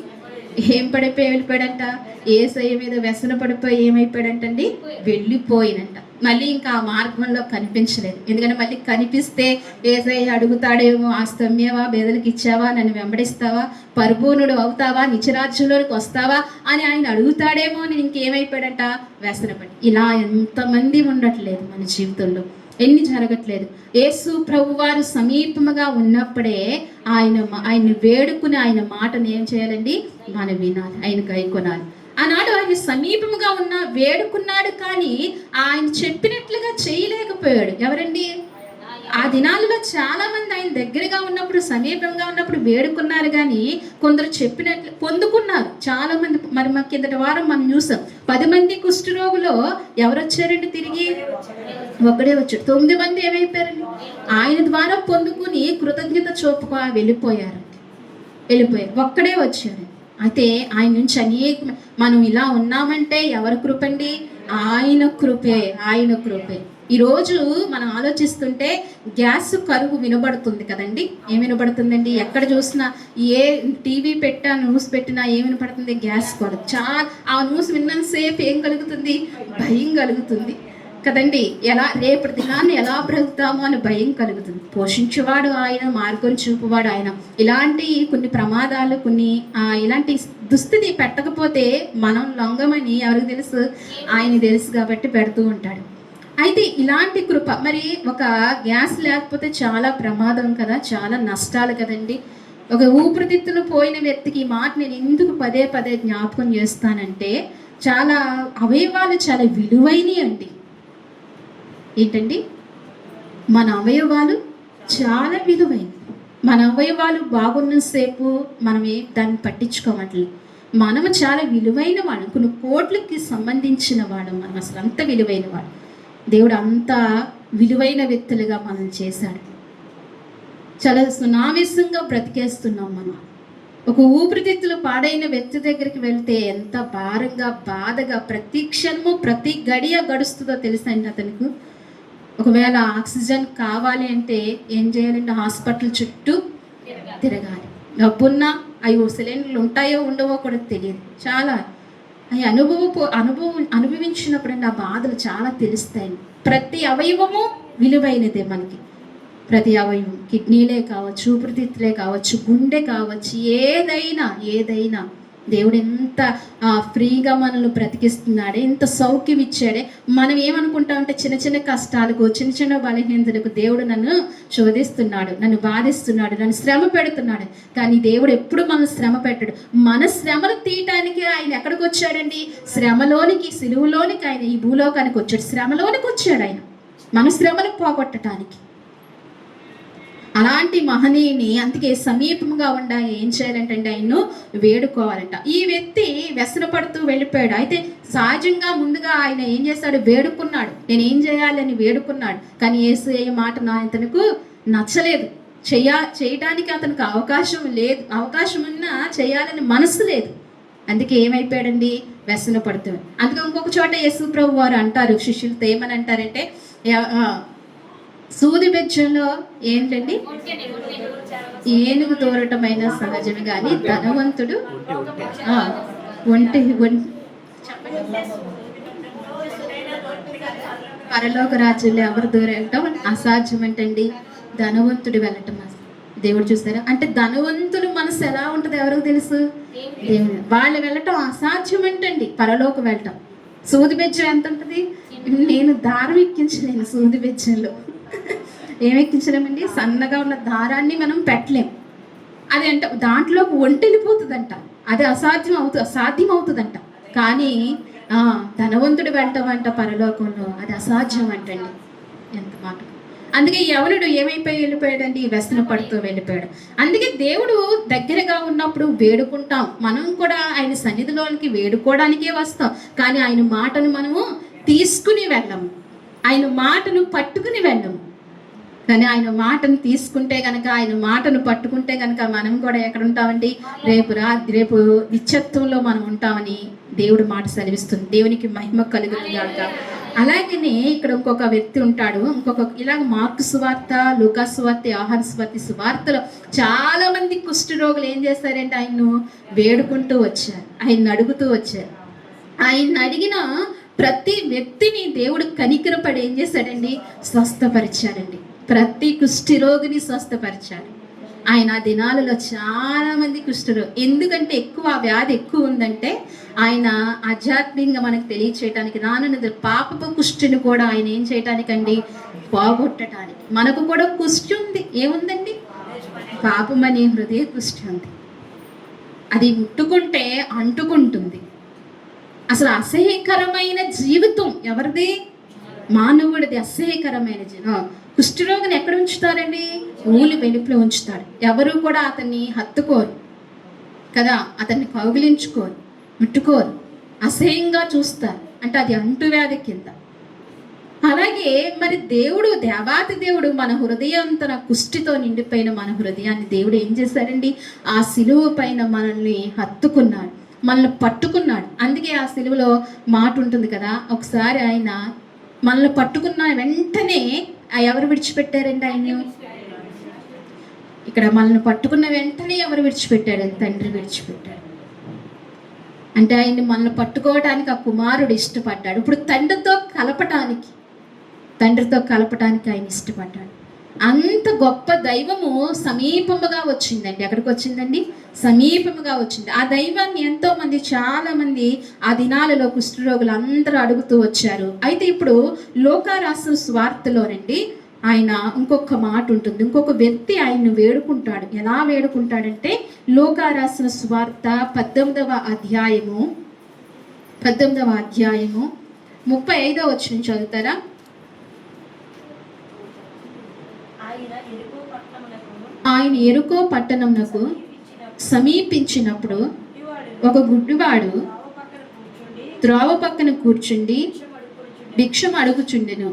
ఏం పడిపోయి వెళ్ళిపోయాడంట, యేసయ్య మీద వ్యసన పడిపోయి ఏమైపోయాడంటండి, వెళ్ళిపోయినంట. మళ్ళీ ఇంకా ఆ మార్గంలో కనిపించలేదు. ఎందుకంటే మళ్ళీ కనిపిస్తే యేసయ్య అడుగుతాడేమో, ఆస్తి అమ్మేవా, పేదలకు ఇచ్చావా, నన్ను వెంబడిస్తావా, పరిపూర్ణుడు అవుతావా, నిత్యరాజ్యంలోకి వస్తావా అని ఆయన అడుగుతాడేమో అని ఇంకేమైపోయాడంట, వ్యసనపడి. ఇలా ఎంతమంది ఉండట్లేదు మన జీవితంలో, ఎన్ని జరగట్లేదు. యేసు ప్రభువారు సమీపముగా ఉన్నప్పుడే ఆయన వేడుకుని ఆయన మాటను ఏం చేయాలండి, మనం వినాలి, ఆయన గైకొనాలి. ఆనాడు ఆయన సమీపముగా వేడుకున్నాడు, కానీ ఆయన చెప్పినట్లుగా చేయలేకపోయాడు. ఎవరండి, ఆ దినాలలో చాలా మంది ఆయన దగ్గరగా ఉన్నప్పుడు, సమీపంగా ఉన్నప్పుడు వేడుకున్నారు, కానీ కొందరు చెప్పినట్లు పొందుకున్నారు చాలా మంది. మరి మా కిందటి వారం మనం చూసాం, 10 మంది కుష్ఠరోగులో ఎవరు వచ్చారండి, తిరిగి ఒక్కడే వచ్చాడు. 9 మంది ఏమైపోయారండి, ఆయన ద్వారా పొందుకుని కృతజ్ఞత చూపుగా వెళ్ళిపోయారు. ఒక్కడే వచ్చారు. అయితే ఆయన నుంచి మనం ఇలా ఉన్నామంటే ఎవరి కృపండి, ఆయన కృపే. ఈరోజు మనం ఆలోచిస్తుంటే గ్యాస్ కరువు వినబడుతుంది కదండి. ఏం వినబడుతుందండి, ఎక్కడ చూసినా ఏ టీవీ న్యూస్ పెట్టినా ఏం వినపడుతుంది, గ్యాస్ కరువు. ఆ న్యూస్ విన్నంతసేపు ఏం కలుగుతుంది, భయం కలుగుతుంది కదండి. రేపటి దినాన్ని ఎలా బ్రతుకుతామో అని భయం కలుగుతుంది. పోషించేవాడు ఆయన, మార్గం చూపువాడు ఆయన. ఇలాంటి కొన్ని ప్రమాదాలు, ఇలాంటి దుస్థితి పెట్టకపోతే మనం లొంగమని ఎవరికి తెలుసు, ఆయన తెలుసు కాబట్టి పెడుతూ ఉంటాడు. అయితే ఇలాంటి కృప, మరి ఒక గ్యాస్ లేకపోతే చాలా ప్రమాదం కదా, చాలా నష్టాలు కదండి. ఒక ఊపిరితిత్తులు పోయిన వ్యక్తికి ఈ మాట నేను ఎందుకు పదే పదే జ్ఞాపకం చేస్తానంటే, చాలా అవయవాలు చాలా విలువైనవి అండి. ఏంటండి, మన అవయవాలు చాలా విలువైనవి. మన అవయవాలు బాగున్నసేపు మనం దాన్ని పట్టించుకోవట్లేదు. మనము చాలా విలువైన వాడు, కొన్ని కోట్లకి సంబంధించిన వాడు, మనం అసలు అంత విలువైన వాడు. దేవుడు అంత విలువైన వ్యక్తులుగా మనం చేశాడు. చాలా సునావేశంగా బ్రతికేస్తున్నాం మనం. ఒక ఊపిరితిత్తులు పాడైన వ్యక్తి దగ్గరికి వెళ్తే ఎంత భారంగా, బాధగా, ప్రతి క్షణము ప్రతి గడియ గడుస్తుందో తెలుసండి అతనికి. ఒకవేళ ఆక్సిజన్ కావాలి అంటే ఏం చేయాలంటే హాస్పిటల్ చుట్టూ తిరగాలి. డబ్బున్నా అవి సిలిండర్లు ఉంటాయో ఉండవో కూడా తెలియదు. చాలా అవి అనుభవించినప్పుడు ఆ బాధలు చాలా తెలుస్తాయి. ప్రతి అవయవము విలువైనదే మనకి. ప్రతి అవయవం, కిడ్నీలే కావచ్చు, ఊపిరితిత్తులే కావచ్చు, గుండె కావచ్చు, ఏదైనా దేవుడు ఎంత ఫ్రీగా మనల్ని బ్రతికిస్తున్నాడే, ఎంత సౌఖ్యం ఇచ్చాడే. మనం ఏమనుకుంటామంటే చిన్న చిన్న కష్టాలకు, చిన్న చిన్న బలహీనతలకు దేవుడు నన్ను శోధిస్తున్నాడు, నన్ను బాధిస్తున్నాడు, నన్ను శ్రమ పెడుతున్నాడు. కానీ దేవుడు ఎప్పుడు మనల్ని శ్రమ పెట్టాడు. మన శ్రమలు తీయటానికి ఆయన ఎక్కడికి వచ్చాడండి? శ్రమలోనికి, సిలువులోనికి ఆయన ఈ భూలోకానికి వచ్చాడు. శ్రమలోనికి వచ్చాడు ఆయన మన శ్రమలు పోగొట్టడానికి. అలాంటి మహనీయుని అందుకే సమీపంగా ఉండ ఏం చేయాలంటే ఆయన్ను వేడుకోవాలంట. ఈ వ్యక్తి వ్యసన పడుతూ వెళ్ళిపోయాడు. అయితే సహజంగా ముందుగా ఆయన ఏం చేశాడు? వేడుకున్నాడు, నేను ఏం చేయాలని వేడుకున్నాడు. కానీ యేసయ్య మాట అతనికి నచ్చలేదు. చేయటానికి అతనికి అవకాశం లేదు. అవకాశం ఉన్నా చేయాలని మనసు లేదు. అందుకే ఏమైపోయాడండి? వ్యసన పడుతూ. అందుకే ఇంకొక చోట యేసు ప్రభు వారు అంటారు శిష్యులతో, ఏమని అంటారంటే, సూది బెజ్జంలో ఏంటండి, ఏనుగు దూరటమైన సహజమే కానీ ధనవంతుడు పరలోక రాజ్యంలో ఎవరు దూరటం అసాధ్యం అంటండి. ధనవంతుడు వెళ్ళటం దేవుడు చూస్తారా అంటే ధనవంతులు మనసు ఎలా ఉంటుంది ఎవరికి తెలుసు? దేవుడు. వాళ్ళు వెళ్ళటం అసాధ్యం అంటండి, పరలోక వెళ్ళటం. సూది బెజ్జం ఎంత ఉంటుంది? నేను దారం ఎక్కించలేను సూది బెజ్జంలో. ఏమెక్కించలేమండి? సన్నగా ఉన్న దారాన్ని మనం పెట్టలేం. అది అంటే దాంట్లోకి ఒంటెళ్ళిపోతుందంట. అది అసాధ్యం అవుతుందంట. కానీ ధనవంతుడు వెళ్ళటం అంట పరలోకంలో అది అసాధ్యం అంటండి. ఎంత మాట! అందుకే యవనుడు వెళ్ళిపోయాడండి? వ్యసన పడుతూ వెళ్ళిపోయాడు. అందుకే దేవుడు దగ్గరగా ఉన్నప్పుడు వేడుకుంటాం. మనం కూడా ఆయన సన్నిధిలోనికి వేడుకోవడానికే వస్తాం. కానీ ఆయన మాటను మనము తీసుకుని వెళ్ళము, ఆయన మాటను పట్టుకుని వెళ్ళము. కానీ ఆయన మాటను తీసుకుంటే కనుక, ఆయన మాటను పట్టుకుంటే కనుక మనం కూడా ఎక్కడ ఉంటామండి? రేపు నిత్యత్వంలో మనం ఉంటామని దేవుడు మాట సెలవిస్తుంది. దేవునికి మహిమ కలుగుతుంది గాక. అలాగనే ఇక్కడ ఇంకొక వ్యక్తి ఉంటాడు. ఇలాగ మార్కు సువార్త, లూకా సువార్త, యోహాను సువార్తలో చాలా మంది కుష్ఠరోగులు ఏం చేస్తారంటే ఆయన్ను వేడుకుంటూ వచ్చారు, ఆయన్ని అడుగుతూ వచ్చారు. ఆయన అడిగిన ప్రతి వ్యక్తిని దేవుడు కనికరపడి ఏం చేశాడండి? స్వస్థపరిచాడండి. ప్రతి కుష్ఠరోగిని స్వస్థపరిచాడు ఆయన. ఆ దినాలలో చాలా మంది కుష్ఠరోగి, ఎందుకంటే ఎక్కువ వ్యాధి ఎక్కువ ఉందంటే ఆయన ఆధ్యాత్మికంగా మనకు తెలియచేయటానికి రానున్నది. పాపపు కుష్ఠుని కూడా ఆయన ఏం చేయటానికండి? పోగొట్టడానికి. మనకు కూడా కుష్ఠి ఉంది. ఏముందండి? పాపం అనే హృదయ కుష్ఠి ఉంది. అది ముట్టుకుంటే అంటుకుంటుంది. అసలు అసహ్యకరమైన జీవితం ఎవరిది? మానవుడిది అసహ్యకరమైన జీవితం. కుష్ఠరోగిని ఎక్కడ ఉంచుతారండి? ఊలి వెలుపులో ఉంచుతాడు. ఎవరు కూడా అతన్ని హత్తుకోరు కదా, అతన్ని కౌగిలించుకోరు, ముట్టుకోరు, అసహ్యంగా చూస్తారు. అంటే అది అంటువ్యాధి కింద. అలాగే మరి దేవాతి దేవుడు మన హృదయంతన కుష్టితో నిండిపోయిన మన హృదయాన్ని దేవుడు ఏం చేశాడండి? ఆ సిలువ పైన మనల్ని హత్తుకున్నాడు, మనల్ని పట్టుకున్నాడు. అందుకే ఆ సిలువలో మాట ఉంటుంది కదా, ఒకసారి ఆయన మనల్ని పట్టుకున్న వెంటనే ఎవరు విడిచిపెట్టారండి ఆయన్ని? ఇక్కడ మనల్ని పట్టుకున్న వెంటనే ఎవరు విడిచిపెట్టాడు? తండ్రి విడిచిపెట్టాడు. అంటే ఆయన్ని మనల్ని పట్టుకోవడానికి ఆ కుమారుడు ఇష్టపడ్డాడు. ఇప్పుడు తండ్రితో కలపటానికి ఆయన ఇష్టపడ్డాడు. అంత గొప్ప దైవము సమీపముగా వచ్చిందండి. ఎక్కడికి వచ్చిందండి? సమీపముగా వచ్చింది. ఆ దైవాన్ని చాలా మంది ఆ దినాలలో కుష్ఠరోగులు అందరూ అడుగుతూ వచ్చారు. అయితే ఇప్పుడు లూకా రాసిన సువార్తలోనండి ఆయన ఇంకొక మాట ఉంటుంది, ఇంకొక వ్యక్తి ఆయన్ను వేడుకుంటాడు. ఎలా వేడుకుంటాడంటే లూకా రాసిన సువార్త 18వ అధ్యాయము 35వ వచనం చదువుతారా? ఆయన ఎరుకో పట్టణమునకు సమీపించినప్పుడు ఒక గుడ్డివాడు త్రోవ పక్కన కూర్చుండి భిక్షం అడుగుచుండెను.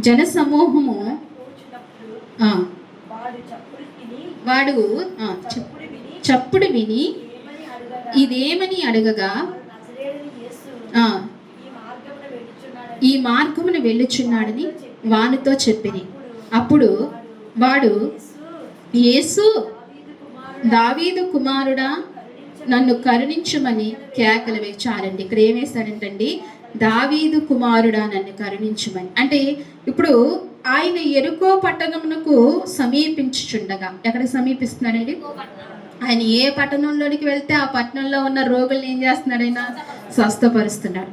జనసమూహము వాడు చప్పుడు విని ఇదేమని అడగగా, ఈ మార్గమును వెళ్ళుచున్నాడని వానితో చెప్పిరి. అప్పుడు వాడు, యేసు, దావీదు కుమారుడా, నన్ను కరుణించుమని కేకలు వేచారండి. ఇక్కడ ఏం వేశాడంటండి? దావీదు కుమారుడా, నన్ను కరుణించుమని. అంటే ఇప్పుడు ఆయన ఎరుకో పట్టణమునకు సమీపించుచుండగా, ఎక్కడికి సమీపిస్తున్నాడండి? ఆయన ఏ పట్టణంలోనికి వెళ్తే ఆ పట్టణంలో ఉన్న రోగుల్ని ఏం చేస్తున్నాడు? ఆయన స్వస్థపరుస్తున్నాడు.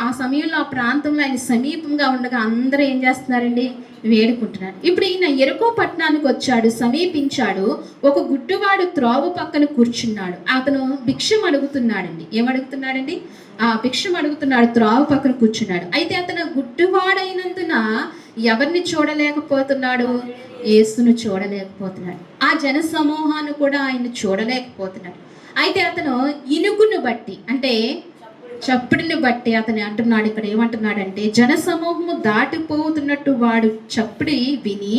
ఆ సమయంలో ఆ ప్రాంతంలో ఆయన సమీపంగా ఉండగా అందరూ ఏం చేస్తున్నారండి? వేడుకుంటున్నాడు. ఇప్పుడు ఈయన ఎరుకో పట్టణానికి వచ్చాడు, సమీపించాడు. ఒక గుడ్డివాడు త్రోవ పక్కన కూర్చున్నాడు. అతను భిక్షం అడుగుతున్నాడండి. ఏమడుగుతున్నాడండి? భిక్షం అడుగుతున్నాడు, త్రోవ పక్కన కూర్చున్నాడు. అయితే అతను గుడ్డివాడైనందున ఎవరిని చూడలేకపోతున్నాడు? యేసును చూడలేకపోతున్నాడు. ఆ జన సమూహాన్ని కూడా ఆయన చూడలేకపోతున్నాడు. అయితే అతను ఇనుగును బట్టి, అంటే చప్పుడిని బట్టి అతను అంటున్నాడు. ఇక్కడ ఏమంటున్నాడంటే, జనసమూహము దాటిపోతున్నట్టు వాడు చప్పుడి విని,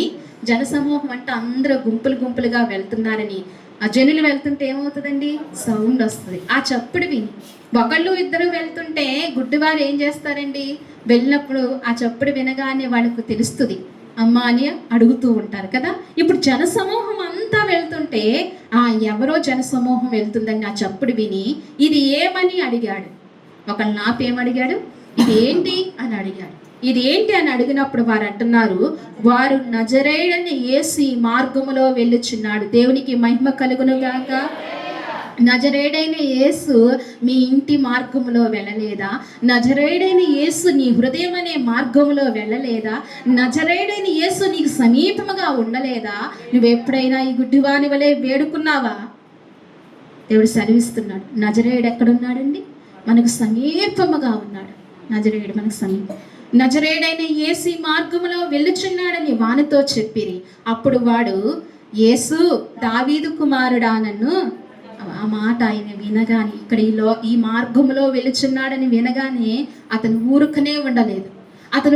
జనసమూహం అంటే అందరూ గుంపులుగా వెళ్తున్నారని, ఆ జనులు వెళ్తుంటే ఏమవుతుందండి? సౌండ్ వస్తుంది. ఆ చప్పుడు విని ఒకళ్ళు ఇద్దరు వెళ్తుంటే గుడ్డివారు ఏం చేస్తారండి? వెళ్ళినప్పుడు ఆ చప్పుడు వినగానే వాళ్ళకు తెలుస్తుంది, అమ్మ అని అడుగుతూ ఉంటారు కదా. ఇప్పుడు జనసమూహం అంతా వెళ్తుంటే ఎవరో జనసమూహం వెళ్తుందని ఆ చప్పుడు విని ఇది ఏమని అడిగాడు. ఒకళ్ళ నాపేమడిగాడు? ఇది ఏంటి అని అడిగాడు. ఇది ఏంటి అని అడిగినప్పుడు వారు అంటున్నారు, వారు నజరేయుడైన యేసు ఈ మార్గములో వెళ్ళుచున్నాడు. దేవునికి మహిమ కలుగును గాక. నజరేయుడైన యేసు మీ ఇంటి మార్గములో వెళ్ళలేదా? నజరేయుడైన యేసు నీ హృదయం అనే మార్గములో వెళ్ళలేదా? నజరేయుడైన యేసు నీకు సమీపముగా ఉండలేదా? నువ్వు ఎప్పుడైనా ఈ గుడ్డివాని వలె వేడుకున్నావా? దేవుడు సెలవిస్తున్నాడు, నజరేయుడు ఎక్కడున్నాడండి? మనకు సమీపముగా ఉన్నాడు. నజరేయుడు మనకు సమీపం. నజరేయుడైన యేసు మార్గములో వెళ్ళుచున్నాడని వానితో చెప్పిరి. అప్పుడు వాడు, యేసు, దావీదు కుమారుడా, నన్ను. ఆ మాట ఆయన వినగానే, ఇక్కడ ఈ మార్గములో వెళుచున్నాడని వినగానే అతను ఊరుకనే ఉండలేదు.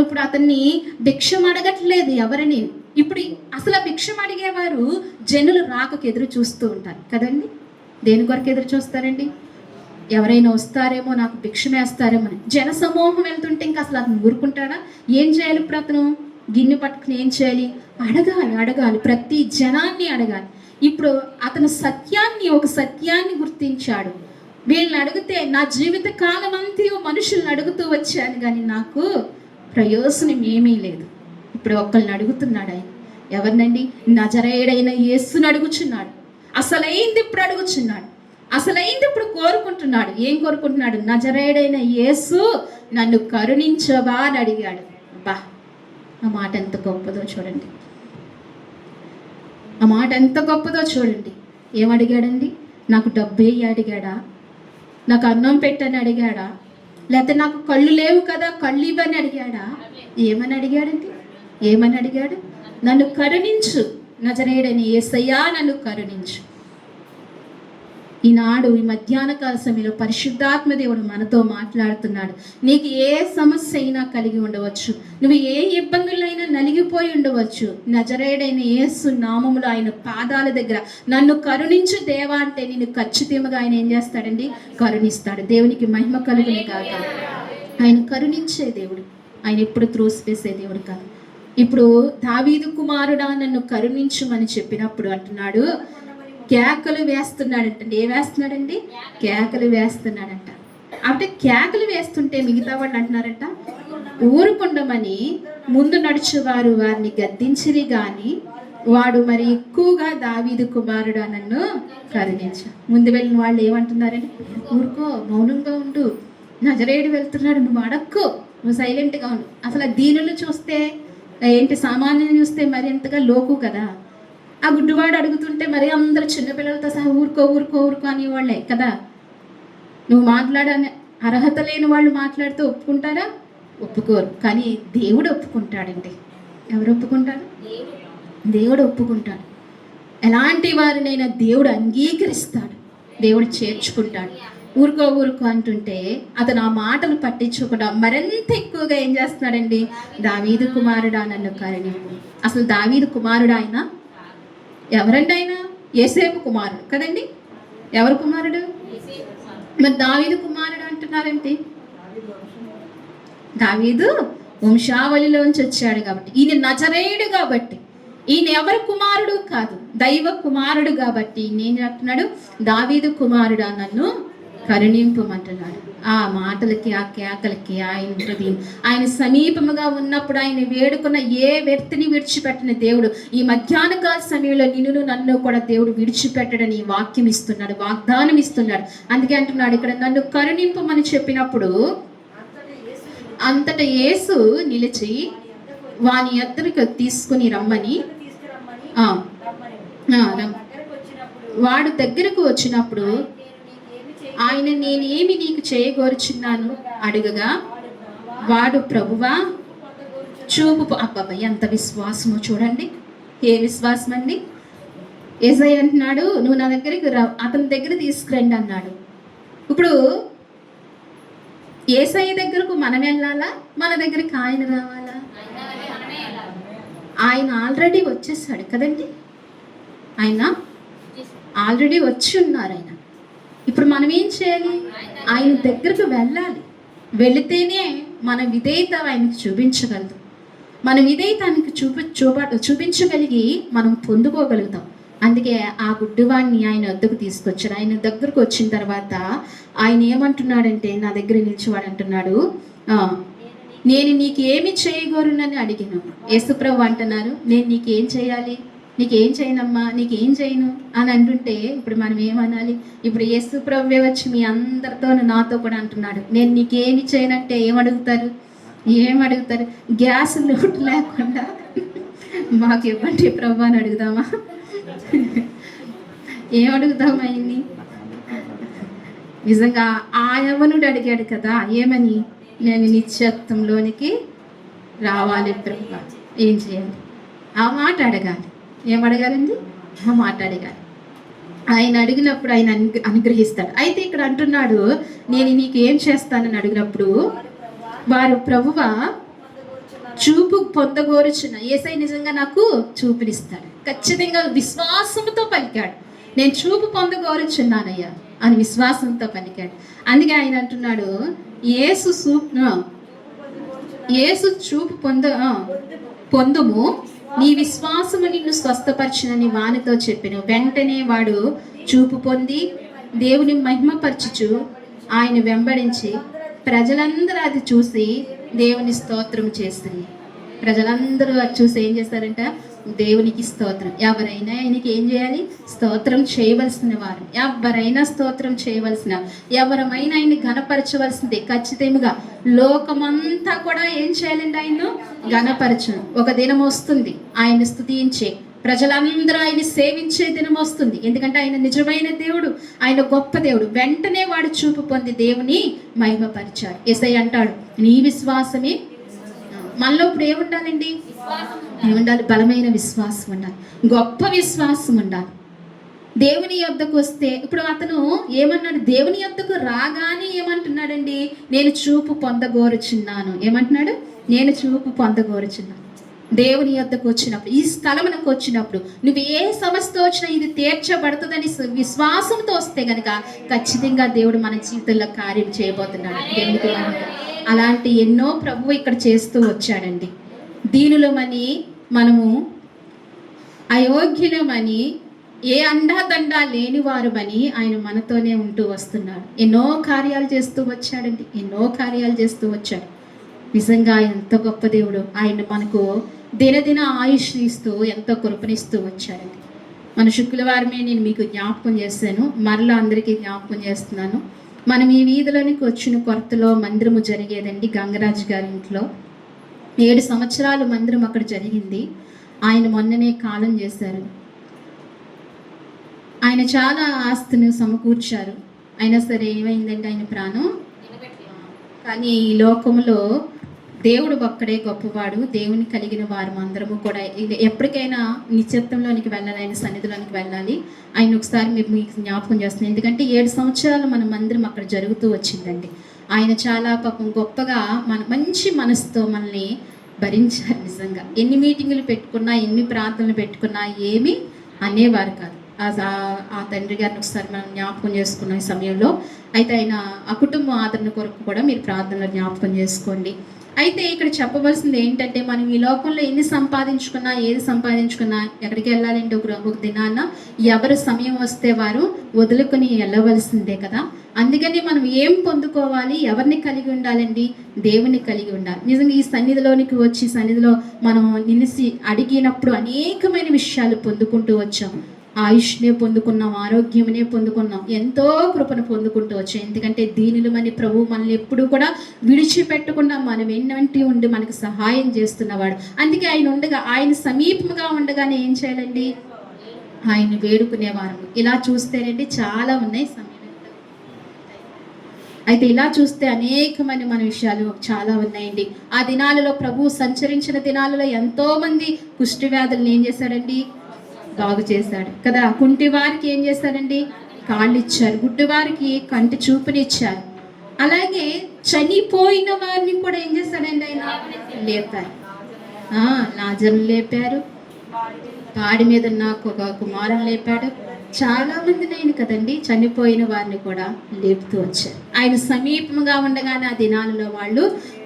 ఇప్పుడు అతన్ని భిక్షం అడగట్లేదు ఎవరిని. ఇప్పుడు అసలు భిక్షం అడిగేవారు జనులు రాకకు ఎదురు చూస్తూ ఉంటారు కదండి. దేని కొరకు ఎదురు చూస్తారండి? ఎవరైనా వస్తారేమో, నాకు భిక్షం వేస్తారేమో అని. జనసమూహం వెళ్తుంటే ఇంకా అసలు అతను ఊరుకుంటాడా? ఏం చేయాలి? ఇప్పుడు అతను గిన్నె పట్టుకుని ఏం చేయాలి? అడగాలి. ప్రతి జనాన్ని అడగాలి. ఇప్పుడు అతను ఒక సత్యాన్ని గుర్తించాడు. వీళ్ళని అడిగితే నా జీవిత కాలం అంతా మనుషుల్ని అడుగుతూ వచ్చాను, కానీ నాకు ప్రయోజనం ఏమీ లేదు. ఇప్పుడు ఒక్కళ్ళని అడుగుతున్నాడు ఆయన. ఎవరినండి? నజరేయుడైన యేసుని అడుగుచున్నాడు. అసలైంది ఇప్పుడు అడుగుచున్నాడు. అసలైంది ఇప్పుడు కోరుకుంటున్నాడు. ఏం కోరుకుంటున్నాడు? నజరేయుడైన యేసు, నన్ను కరుణించవా అని అడిగాడు. బా, ఆ మాట ఎంత గొప్పదో చూడండి. ఆ మాట ఎంత గొప్పదో చూడండి. ఏమడిగాడండి? నాకు డబ్బే అడిగాడా? నాకు అన్నం పెట్టని అడిగాడా? లేకపోతే నాకు కళ్ళు లేవు కదా, కళ్ళు ఇవ్వని అడిగాడా? ఏమని అడిగాడు? నన్ను కరుణించు, నజరేయుడైన యేసయ్యా, నన్ను కరుణించు. ఈనాడు ఈ మధ్యాహ్న కాల సమయంలో పరిశుద్ధాత్మ దేవుడు మనతో మాట్లాడుతున్నాడు. నీకు ఏ సమస్య అయినా కలిగి ఉండవచ్చు, నువ్వు ఏ ఇబ్బందులైనా నలిగిపోయి ఉండవచ్చు. నజరేయుడైన యేసు నామములో ఆయన పాదాల దగ్గర నన్ను కరుణించు దేవా అంటే నేను ఖచ్చితంగా ఆయన ఏం చేస్తాడండి? కరుణిస్తాడు. దేవునికి మహిమ కలుగునే కాక. ఆయన కరుణించే దేవుడు, ఆయన ఎప్పుడు త్రోసివేసే దేవుడు కాదు. ఇప్పుడు దావీదు కుమారుడా, నన్ను కరుణించుమని చెప్పినప్పుడు అంటున్నాడు, కేకలు వేస్తున్నాడంట. ఏం వేస్తున్నాడండి? కేకలు వేస్తున్నాడంట. అంటే కేకలు వేస్తుంటే మిగతా వాళ్ళు అంటున్నారంట, ఊరుకుండమని ముందు నడుచువారు వారిని గద్దించిరి గాని వాడు మరి ఎక్కువగా దావీదు కుమారుడు నన్ను కరుణించు. ముందు వెళ్ళిన వాళ్ళు ఏమంటున్నారండి? ఊరుకో, మౌనంగా ఉండు, నజరేయుడు వెళ్తున్నాడు, నువ్వు అడక్కు, నువ్వు సైలెంట్గా ఉండు. అసలు దీనులు చూస్తే ఏంటి సామాన్యుని చూస్తే మరి ఎంతగా లోకు కదా. ఆ గుడ్డివాడు అడుగుతుంటే మరి అందరు చిన్నపిల్లలతో సహా ఊరుకో ఊరుకో ఊరుకో అనేవాళ్ళే కదా. నువ్వు మాట్లాడని అర్హత లేని వాళ్ళు మాట్లాడితే ఒప్పుకుంటారా? ఒప్పుకోరు. కానీ దేవుడు ఒప్పుకుంటాడండి. ఎవరు ఒప్పుకుంటారు? దేవుడు ఒప్పుకుంటాడు. ఎలాంటి వారినైనా దేవుడు అంగీకరిస్తాడు, దేవుడు చేర్చుకుంటాడు. ఊరుకో ఊరుకో అంటుంటే అతను ఆ మాటలు పట్టించుకోకుండా మరింత ఎక్కువగా ఏం చేస్తున్నాడండి? దావీదు కుమారుడా నన్ను కరుణింపు. అసలు దావీదు కుమారుడు ఆయన ఎవరండి? ఆయన యేసేపు కుమారుడు కదండి. ఎవరు కుమారుడు? మరి దావీదు కుమారుడు అంటున్నారంటే దావీదు వంశావళిలోంచి వచ్చాడు కాబట్టి, ఈయన నజరేయుడు కాబట్టి, ఈయన ఎవరు కుమారుడు కాదు, దైవ కుమారుడు కాబట్టి నేను చెప్తున్నాడు దావీదు కుమారుడా నన్ను కరుణింపమంటున్నాడు. ఆ మాటలకి ఆ కేకలకి ఆయన హృదయం, ఆయన సమీపముగా ఉన్నప్పుడు ఆయన వేడుకున్న ఏ వ్యక్తిని విడిచిపెట్టిన దేవుడు ఈ మధ్యాహ్న కాల సమయంలో నిన్ను నన్ను కూడా దేవుడు విడిచిపెట్టడని వాక్యం ఇస్తున్నాడు, వాగ్దానం ఇస్తున్నాడు. అందుకే అంటున్నాడు ఇక్కడ నన్ను కరుణింపమని చెప్పినప్పుడు అంతటా యేసు నిలిచి వాని ఎద్దరికి తీసుకుని రమ్మని వాడు దగ్గరకు వచ్చినప్పుడు ఆయన నేనేమి నీకు చేయగోరుచున్నాను అడుగగా వాడు ప్రభువా చూపు. అబ్బాబా ఎంత విశ్వాసమో చూడండి, ఏ విశ్వాసం అండి. యేసయ్య అంటున్నాడు నువ్వు నా దగ్గరికి రా, అతని దగ్గర తీసుకురండి అన్నాడు. ఇప్పుడు యేసయ్య దగ్గరకు మనం వెళ్ళాలా, మన దగ్గరికి ఆయన రావాలా? ఆయన ఆల్రెడీ వచ్చేసాడు కదండి. ఆయన ఆల్రెడీ వచ్చి ఉన్నారు. ఆయన ఇప్పుడు మనం ఏం చేయాలి? ఆయన దగ్గరకు వెళ్ళాలి. వెళితేనే మన విధేయత ఆయనకు చూపించగలదు. మన విధేయత ఆయనకు చూపించగలిగి మనం పొందుకోగలుగుతాం. అందుకే ఆ గుడ్డివాడిని ఆయన వద్దకు తీసుకొచ్చాడు. ఆయన దగ్గరకు వచ్చిన తర్వాత ఆయన ఏమంటున్నాడంటే నా దగ్గర నిలిచేవాడు అంటున్నాడు నేను నీకు ఏమి చేయగోరునని అడిగాను. యేసుప్రభు అంటున్నారు నేను నీకేం చేయాలి, నీకేం చేయనమ్మా, నీకేం చేయను అని అంటుంటే ఇప్పుడు మనం ఏమనాలి? ఇప్పుడు యేసుప్రభువే వచ్చి మీ అందరితో నాతో కూడా అంటున్నాడు నేను నీకేమి చేయనంటే ఏమడుగుతారు? గ్యాస్ లోటు లేకుండా మాకు ఇవ్వండి ప్రభు అని అడుగుదామా? ఏమడుగుదామా? ఆయన్ని నిజంగా ఆ యవ్వనుడు అడిగాడు కదా ఏమని? నేను నిత్యత్వంలోనికి రావాలి ప్రభు, ఏం చేయాలి? ఆ మాట అడగాలి. ఏమడగాలండి? ఆ మాట అడగాలి. ఆయన అడిగినప్పుడు ఆయన అనుగ్రహిస్తాడు. అయితే ఇక్కడ అంటున్నాడు నేను నీకు ఏం చేస్తానని అడిగినప్పుడు వారు ప్రభువా చూపు పొందగోరుచున్న. యేసయ్య నిజంగా నాకు చూపునిస్తాడు. ఖచ్చితంగా విశ్వాసంతో పలికాడు నేను చూపు పొందగోరుచున్నానయ్యా అని విశ్వాసంతో పలికాడు. అందుకే ఆయన అంటున్నాడు యేసు చూపు పొందుము నీ విశ్వాసము నిన్ను స్వస్థపరచునని వానితో చెప్పెను. వెంటనే వాడు చూపు పొంది దేవుని మహిమపరచుచు ఆయన వెంబడించి ప్రజలందరూ అది చూసి దేవుని స్తోత్రం చేస్తుంది. ప్రజలందరూ అది చూసి ఏం చేస్తారంట? దేవునికి స్తోత్రం. ఎవరైనా ఆయనకి ఏం చేయాలి? స్తోత్రం చేయవలసిన వారు. ఎవరైనా స్తోత్రం చేయవలసిన, ఎవరమైనా ఆయన్ని ఘనపరచవలసిందే. ఖచ్చితంగా లోకమంతా కూడా ఏం చేయాలండి? ఆయన్ను ఘనపరచను. ఒక దినం వస్తుంది ఆయన స్తుతించే, ప్రజలందరూ ఆయన సేవించే దినం వస్తుంది. ఎందుకంటే ఆయన నిజమైన దేవుడు, ఆయన గొప్ప దేవుడు. వెంటనే వాడు చూపు పొంది దేవుని మహిమపరిచాడు. యేసయ్య అంటాడు నీ విశ్వాసమే. మనలో ఇప్పుడు ఏముండాలండి? ఏముండాలి? బలమైన విశ్వాసం ఉండాలి, గొప్ప విశ్వాసం ఉండాలి. దేవుని యొద్దకు వస్తే ఇప్పుడు అతను ఏమన్నాడు? దేవుని యొద్దకు రాగానే ఏమంటున్నాడండి? నేను చూపు పొందగోరుచున్నాను. ఏమంటున్నాడు? నేను చూపు పొందగోరుచున్నాను. దేవుని యొద్దకు వచ్చినప్పుడు, ఈ స్థలమునకు వచ్చినప్పుడు నువ్వు ఏ సమస్యతో వచ్చినా ఇది తీర్చబడుతుందని విశ్వాసంతో వస్తే కనుక ఖచ్చితంగా దేవుడు మన జీవితంలో కార్యం చేయబోతున్నాడు. దేవునికి అలాంటి ఎన్నో ప్రభువు ఇక్కడ చేస్తూ వచ్చాడండి. దీనులమని మనము అయోగ్యులమని ఏ అండాదండా లేని వారమని ఆయన మనతోనే ఉంటూ వస్తున్నాడు. ఎన్నో కార్యాలు చేస్తూ వచ్చాడండి, ఎన్నో కార్యాలు చేస్తూ వచ్చాడు. నిజంగా ఎంత గొప్ప దేవుడు. ఆయన మనకు దినదిన ఆయుష్ ఇస్తూ ఎంతో కృపణిస్తూ వచ్చాడండి. మన శుక్రవారమే నేను మీకు జ్ఞాపకం చేశాను, మరలా అందరికీ జ్ఞాపకం చేస్తున్నాను. మనం ఈ వీధిలోనికి వచ్చిన కొరతలో మందిరము జరిగేదండి గంగరాజు గారి ఇంట్లో. 7 సంవత్సరాలు మందిరం అక్కడ జరిగింది. ఆయన మొన్ననే కాలం చేశారు. ఆయన చాలా ఆస్తిని సమకూర్చారు. అయినా సరే ఏమైందంటే ఆయన ప్రాణం. కానీ ఈ లోకంలో దేవుడు ఒక్కడే గొప్పవాడు. దేవుని కలిగిన వారు అందరము కూడా ఎప్పటికైనా నిత్యత్వంలోనికి వెళ్ళాలి, ఆయన సన్నిధిలోనికి వెళ్ళాలి. ఆయన ఒకసారి మీకు జ్ఞాపకం చేస్తున్నాను. ఎందుకంటే 7 సంవత్సరాలు మన మందిరం అక్కడ జరుగుతూ వచ్చిందండి. ఆయన చాలా పాపం గొప్పగా మంచి మనసుతో మనల్ని భరించారు. నిజంగా ఎన్ని మీటింగులు పెట్టుకున్నా, ఎన్ని ప్రార్థనలు పెట్టుకున్నా ఏమీ అనేవారు కాదు. ఆ తండ్రి గారిని ఒకసారి మనం జ్ఞాపకం చేసుకున్న ఈ సమయంలో. అయితే ఆయన ఆ కుటుంబ ఆదరణ కొరకు కూడా మీరు ప్రార్థనలో జ్ఞాపకం చేసుకోండి. అయితే ఇక్కడ చెప్పవలసింది ఏంటంటే, మనం ఈ లోకంలో ఎన్ని సంపాదించుకున్నా, ఏది సంపాదించుకున్నా ఎక్కడికి వెళ్ళాలంటే ఒక దినాన ఎవరు సమయం వస్తే వారు వదులుకొని వెళ్ళవలసిందే కదా. అందుకని మనం ఏం పొందుకోవాలి, ఎవరిని కలిగి ఉండాలండి? దేవుని కలిగి ఉండాలి. నిజంగా ఈ సన్నిధిలోనికి వచ్చి సన్నిధిలో మనం నిలిచి అడిగినప్పుడు అనేకమైన విషయాలు పొందుకుంటూ వచ్చాం. ఆయుష్నే పొందుకున్నాం, ఆరోగ్యమునే పొందుకున్నాం, ఎంతో కృపను పొందుకుంటూ వచ్చాం. ఎందుకంటే దీనులమని ప్రభు మనల్ని ఎప్పుడూ కూడా విడిచిపెట్టకుండా మనం ఎన్నంటి ఉండి మనకు సహాయం చేస్తున్నవాడు. అందుకే ఆయన ఉండగా, ఆయన సమీపంగా ఉండగానే ఏం చేయాలండి? ఆయన వేడుకునేవారు. ఇలా చూస్తేనండి చాలా ఉన్నాయి సమయం. అయితే ఇలా చూస్తే అనేకమైన మన విషయాలు చాలా ఉన్నాయండి. ఆ దినాలలో ప్రభు సంచరించిన దినాలలో ఎంతో మంది కుష్టి వ్యాధులను ఏం చేశాడండి? బాగు చేశాడు కదా. కుంటి వారికి ఏం చేశారండి? కాళ్ళు ఇచ్చారు. గుడ్డి వారికి కంటి చూపునిచ్చారు. అలాగే చనిపోయిన వారిని కూడా ఏం చేశాడండి? ఆయన లేపారు. లాజరును లేపారు. పాడి మీద నాకు ఒక కుమారుని లేపాడు. చాలా మందిని ఆయన కదండి చనిపోయిన వారిని కూడా లేపుతూ వచ్చారు. ఆయన సమీపంగా ఉండగానే ఆ దినాలలో వాళ్ళు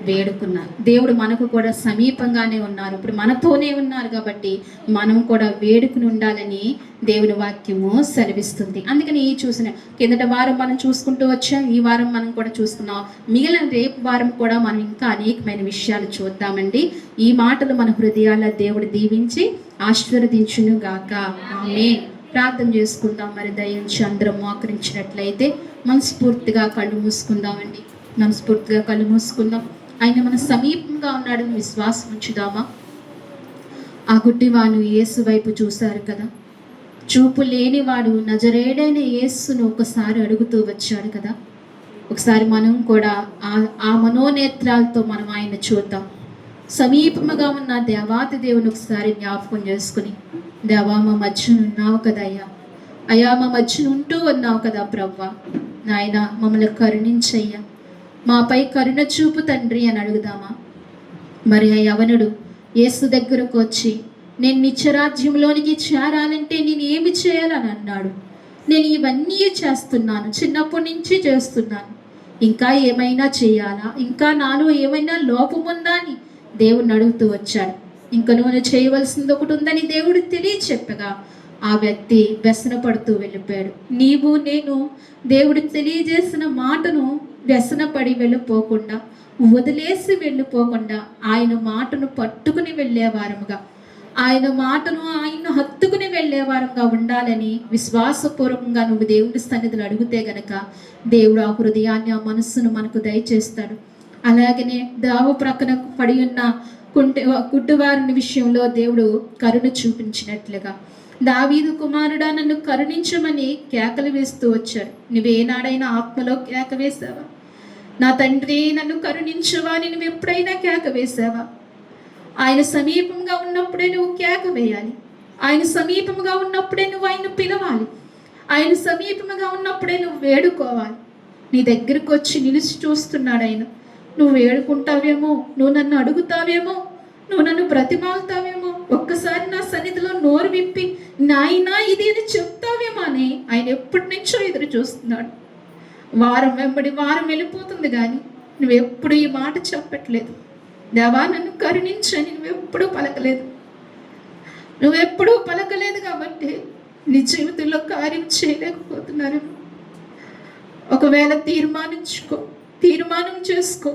వేడుకున్నారు. దేవుడు మనకు కూడా సమీపంగానే ఉన్నారు, ఇప్పుడు మనతోనే ఉన్నారు కాబట్టి మనం కూడా వేడుకుని ఉండాలని దేవుని వాక్యము సెలవిస్తుంది. అందుకని ఈ చూసిన కిందటి వారం మనం చూసుకుంటూ వచ్చాం, ఈ వారం మనం కూడా చూసుకున్నాం. మిగిలిన రేపు వారం కూడా మనం ఇంకా అనేకమైన విషయాలు చూద్దామండి. ఈ మాటలు మన హృదయాల దేవుడు దీవించి ఆశీర్వదించును గాక. ఆమేన్. ప్రార్థన చేసుకుందాం. మరి దయించి అందరం మోకరించినట్లయితే మనస్ఫూర్తిగా కళ్ళు మూసుకుందామండి. మనస్ఫూర్తిగా కళ్ళు మూసుకుందాం. ఆయన మన సమీపంగా ఉన్నాడని విశ్వాసం ఉంచుదామా? ఆ గుడ్డివాడు యేసు వైపు చూశారు కదా. చూపు లేనివాడు నజరేడైన యేసును ఒకసారి అడుగుతూ వచ్చాడు కదా. ఒకసారి మనం కూడా ఆ మనోనేత్రాలతో మనం ఆయన చూద్దాం. సమీపముగా ఉన్న దేవాతి దేవుని ఒకసారి జ్ఞాపకం చేసుకుని, దేవా మా మధ్యన ఉన్నావు కదా అయ్యా, అయ్యా మా మధ్యన ఉంటూ ఉన్నావు కదా ప్రవ్వా, నాయన మమ్మల్ని కరుణించయ్యా, మాపై కరుణ చూపు తండ్రి అని అడుగుదామా? మరి ఆ యవనుడు యేసు దగ్గరకు వచ్చి, నేను నిత్యరాజ్యంలోనికి చేరాలంటే నేను ఏమి చేయాలని అన్నాడు. నేను ఇవన్నీ చేస్తున్నాను, చిన్నప్పటి నుంచి చేస్తున్నాను, ఇంకా ఏమైనా చేయాలా, ఇంకా నాలో ఏమైనా లోపముందా అని దేవుడిని అడుగుతూ వచ్చాడు. ఇంకా నువ్వు చేయవలసింది ఒకటి ఉందని దేవుడు తెలియచెప్పగా ఆ వ్యక్తి వ్యసన పడుతూ వెళ్ళిపోయాడు. నీవు నేను దేవుడు తెలియజేసిన మాటను వ్యసనపడి వెళ్ళిపోకుండా, వదిలేసి వెళ్ళిపోకుండా ఆయన మాటను పట్టుకుని వెళ్ళేవారముగా, ఆయన మాటను ఆయన హత్తుకుని వెళ్ళేవారంగా ఉండాలని విశ్వాసపూర్వకంగా నువ్వు దేవుడి సన్నిధిలో అడిగితే గనక దేవుడు ఆ హృదయాన్ని, ఆ మనస్సును మనకు దయచేస్తాడు. అలాగనే దావు ప్రక్కన పడి ఉన్న గుడ్డివారిని విషయంలో దేవుడు కరుణ చూపించినట్లుగా, దావీదు కుమారుడా నన్ను కరుణించమని కేకలు వేస్తూ వచ్చాడు. నువ్వేనాడైనా ఆత్మలో కేక వేసావా? నా తండ్రి నన్ను కరుణించవా అని నువ్వు ఎప్పుడైనా కేక వేసావా? ఆయన సమీపంగా ఉన్నప్పుడే నువ్వు కేక వేయాలి. ఆయన సమీపంగా ఉన్నప్పుడే నువ్వు ఆయన పిలవాలి. ఆయన సమీపంగా ఉన్నప్పుడే నువ్వు వేడుకోవాలి. నీ దగ్గరకు వచ్చి నిలిచి చూస్తున్నాడు ఆయన. నువ్వు వేడుకుంటావేమో, నువ్వు నన్ను అడుగుతావేమో, నువ్వు నన్ను బ్రతిమాలుతావేమో, ఒక్కసారి నా సన్నిధిలో నోరు విప్పి నాయనా ఇది అని చెప్తావేమో అని ఆయన ఎప్పటి నుంచో ఎదురు చూస్తున్నాడు. వారం వెంబడి వారం వెళ్ళిపోతుంది కానీ నువ్వెప్పుడు ఈ మాట చెప్పట్లేదు. దేవా నన్ను కరుణించని నువ్వెప్పుడూ పలకలేదు కాబట్టి నీ జీవితంలో కార్యం చేయలేకపోతున్నారు. ఒకవేళ తీర్మానం చేసుకో.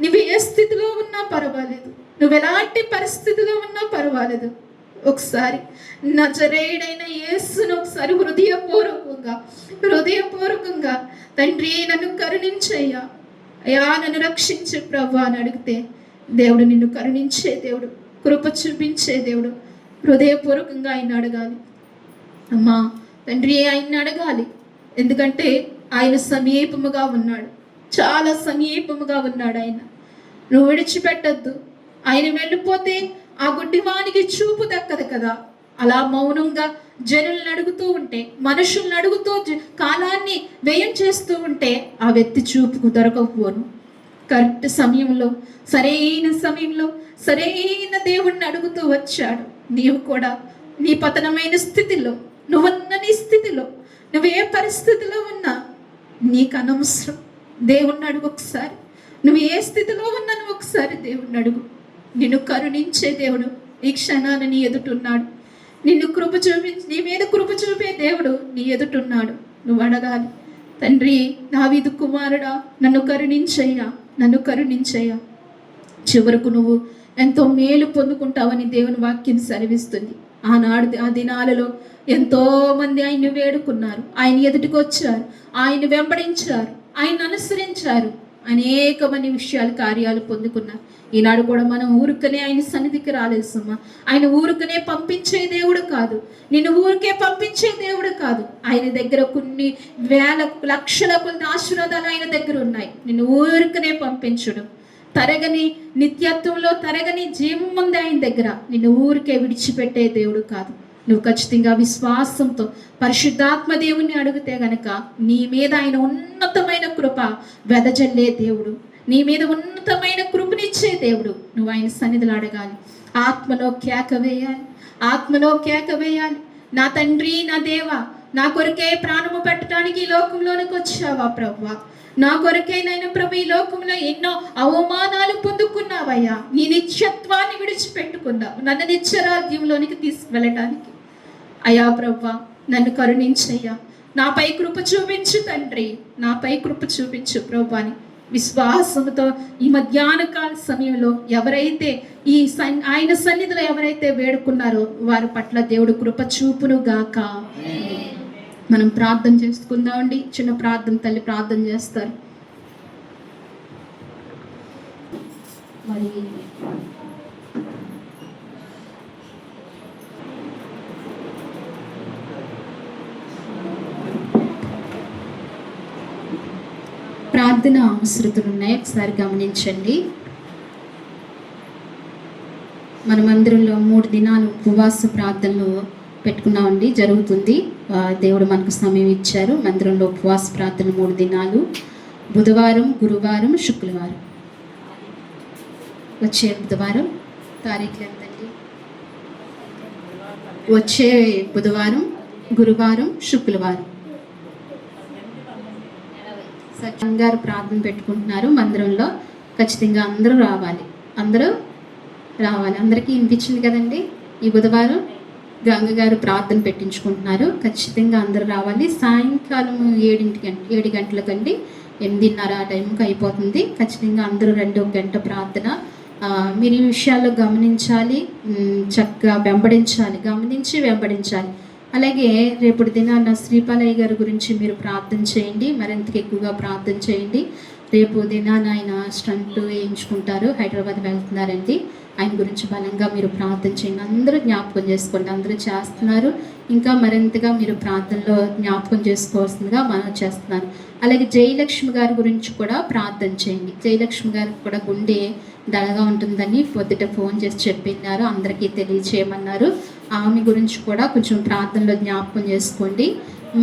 నువ్వు ఏ స్థితిలో ఉన్నా పర్వాలేదు, నువ్వు ఎలాంటి పరిస్థితిలో ఉన్నా పర్వాలేదు, ఒకసారి నజరేయుడైన యేసును ఒకసారి హృదయపూర్వకంగా తండ్రి నన్ను కరుణించయ్యా, అయ్యా నన్ను రక్షించు ప్రభువా అని అడిగితే దేవుడు నిన్ను కరుణించే దేవుడు, కృప చూపించే దేవుడు. హృదయపూర్వకంగా ఆయన అడగాలి. అమ్మా తండ్రి ఆయన్ని అడగాలి. ఎందుకంటే ఆయన సమీపముగా ఉన్నాడు, చాలా సమీపముగా ఉన్నాడు ఆయన. నువ్వు విడిచిపెట్టద్దు. ఆయన వెళ్ళిపోతే ఆ గుడ్డివానికి చూపు దక్కదు కదా. అలా మౌనంగా జనులను అడుగుతూ ఉంటే, మనుషులను అడుగుతూ కాలాన్ని వ్యయం చేస్తూ ఉంటే ఆ వ్యక్తి చూపుకు దొరకకపోను. కరెక్ట్ సమయంలో, సరైన సమయంలో సరైన దేవుణ్ణి అడుగుతూ వచ్చాడు. నీవు కూడా నీ పతనమైన స్థితిలో, నువ్వున్న నీ స్థితిలో, నువ్వు ఏ పరిస్థితిలో ఉన్నా నీకు అనవసరం. దేవుణ్ణి అడుగు ఒకసారి. నువ్వు ఏ స్థితిలో ఉన్నా నువ్వు ఒకసారి దేవుణ్ణి అడుగు. నిన్ను కరుణించే దేవుడు ఈ క్షణాన నీ ఎదుటున్నాడు. నిన్ను కృప చూపించి, నీ మీద కృప చూపే దేవుడు నీ ఎదుటున్నాడు. నువ్వు అడగాలి, తండ్రి దావీదు కుమారుడా నన్ను కరుణించయ్యా, నన్ను కరుణించయ్యా. చివరకు నువ్వు ఎంతో మేలు పొందుకుంటావని దేవుని వాక్యం సెలవిస్తుంది. ఆనాడు ఆ దినాలలో ఎంతో మంది ఆయన్ని వేడుకున్నారు, ఆయన ఎదుటికి వచ్చారు, ఆయన వెంబడించారు, ఆయన అనుసరించారు, అనేకమైన విషయాలు కార్యాలు పొందుకున్నారు. ఈనాడు కూడా మనం ఊరుకనే ఆయన సన్నిధికి రాలేదు సుమా. ఆయన ఊరుకనే పంపించే దేవుడు కాదు, నిన్ను ఊరికే పంపించే దేవుడు కాదు. ఆయన దగ్గర కొన్ని వేల లక్షల కొన్ని ఆశీర్వాదాలు ఆయన దగ్గర ఉన్నాయి. నిన్ను ఊరికనే పంపించడు. తరగని నిత్యత్వంలో తరగని జీవం ఉంది ఆయన దగ్గర. నిన్ను ఊరికే విడిచిపెట్టే దేవుడు కాదు. నువ్వు ఖచ్చితంగా విశ్వాసంతో పరిశుద్ధాత్మ దేవుణ్ణి అడిగితే గనక నీ మీద ఆయన ఉన్నతమైన కృప వెదజల్లే దేవుడు, నీ మీద ఉన్నతమైన కృపనిచ్చే దేవుడు. నువ్వు ఆయన సన్నిధిలో అడగాలి, ఆత్మలో కేక వేయాలి, ఆత్మలో కేక వేయాలి. నా తండ్రి, నా దేవ, నా కొరకే ప్రాణము పెట్టడానికి ఈ లోకంలోనికి వచ్చావా ప్రభువా? నా కొరకేనైనా ప్రభు ఈ లోకంలో ఎన్నో అవమానాలు పొందుకున్నావయ్యా. నీ నిత్యత్వాన్ని విడిచిపెట్టుకున్నావు నన్ను నిత్యరాజ్యంలోనికి తీసుకువెళ్ళటానికి. అయ్యా ప్రభువా నన్ను కరుణించయ్యా, నాపై కృప చూపించు తండ్రి, నాపై కృప చూపించు ప్రభువా అని విశ్వాసంతో ఈ మధ్యాహ్న కాల సమయంలో ఎవరైతే ఆయన సన్నిధిలో ఎవరైతే వేడుకున్నారో వారి పట్ల దేవుడు కృప చూపును గాక. మనం ప్రార్థన చేసుకుందామండి. చిన్న ప్రార్థన, తల్లి ప్రార్థన చేస్తారు. మరి ప్రార్థన అవసరతలు ఉన్నాయి, ఒకసారి గమనించండి. మన మందిరంలో 3 దినాలు ఉపవాస ప్రార్థనలు పెట్టుకున్నామండి, జరుగుతుంది. దేవుడు మనకు సమయం ఇచ్చారు. మందిరంలో ఉపవాస ప్రార్థన 3 దినాలు, బుధవారం, గురువారం, శుక్రవారం. వచ్చే బుధవారం తారీఖులు ఎంతండి? వచ్చే బుధవారం, గురువారం, శుక్రవారం. సత్యం గారు ప్రార్థన పెట్టుకుంటున్నారు మందిరంలో. ఖచ్చితంగా అందరూ రావాలి, అందరూ రావాలి. అందరికీ వినిపించింది కదండి. ఈ బుధవారం గంగ గారు ప్రార్థన పెట్టించుకుంటున్నారు. ఖచ్చితంగా అందరూ రావాలి. సాయంకాలం 7 గంటలకండి, 8:30 ఆ టైంకి అయిపోతుంది. ఖచ్చితంగా అందరూ 2 గంట ప్రార్థన. మీరు ఈ విషయాల్లో గమనించాలి, చక్కగా వెంబడించాలి, గమనించి వెంబడించాలి. అలాగే రేపటి దినాన శ్రీపాలయ్య గారి గురించి మీరు ప్రార్థన చేయండి, మరింత ఎక్కువగా ప్రార్థన చేయండి. రేపు దినాన ఆయన స్టంట్ వేయించుకుంటారు, హైదరాబాద్ వెళ్తున్నారండి. ఆయన గురించి బలంగా మీరు ప్రార్థన చేయండి. అందరూ జ్ఞాపకం చేసుకోండి, అందరూ చేస్తున్నారు. ఇంకా మరింతగా మీరు ప్రార్థనలో జ్ఞాపకం చేసుకోవాల్సిందిగా మనం చేస్తున్నాను. అలాగే జయలక్ష్మి గారి గురించి కూడా ప్రార్థన చేయండి. జయలక్ష్మి గారికి కూడా గుండె దళగా ఉంటుందని పొద్దుట ఫోన్ చేసి చెప్పినారు, అందరికీ తెలియచేయమన్నారు. ఆమె గురించి కూడా కొంచెం ప్రార్థనలో జ్ఞాపకం చేసుకోండి.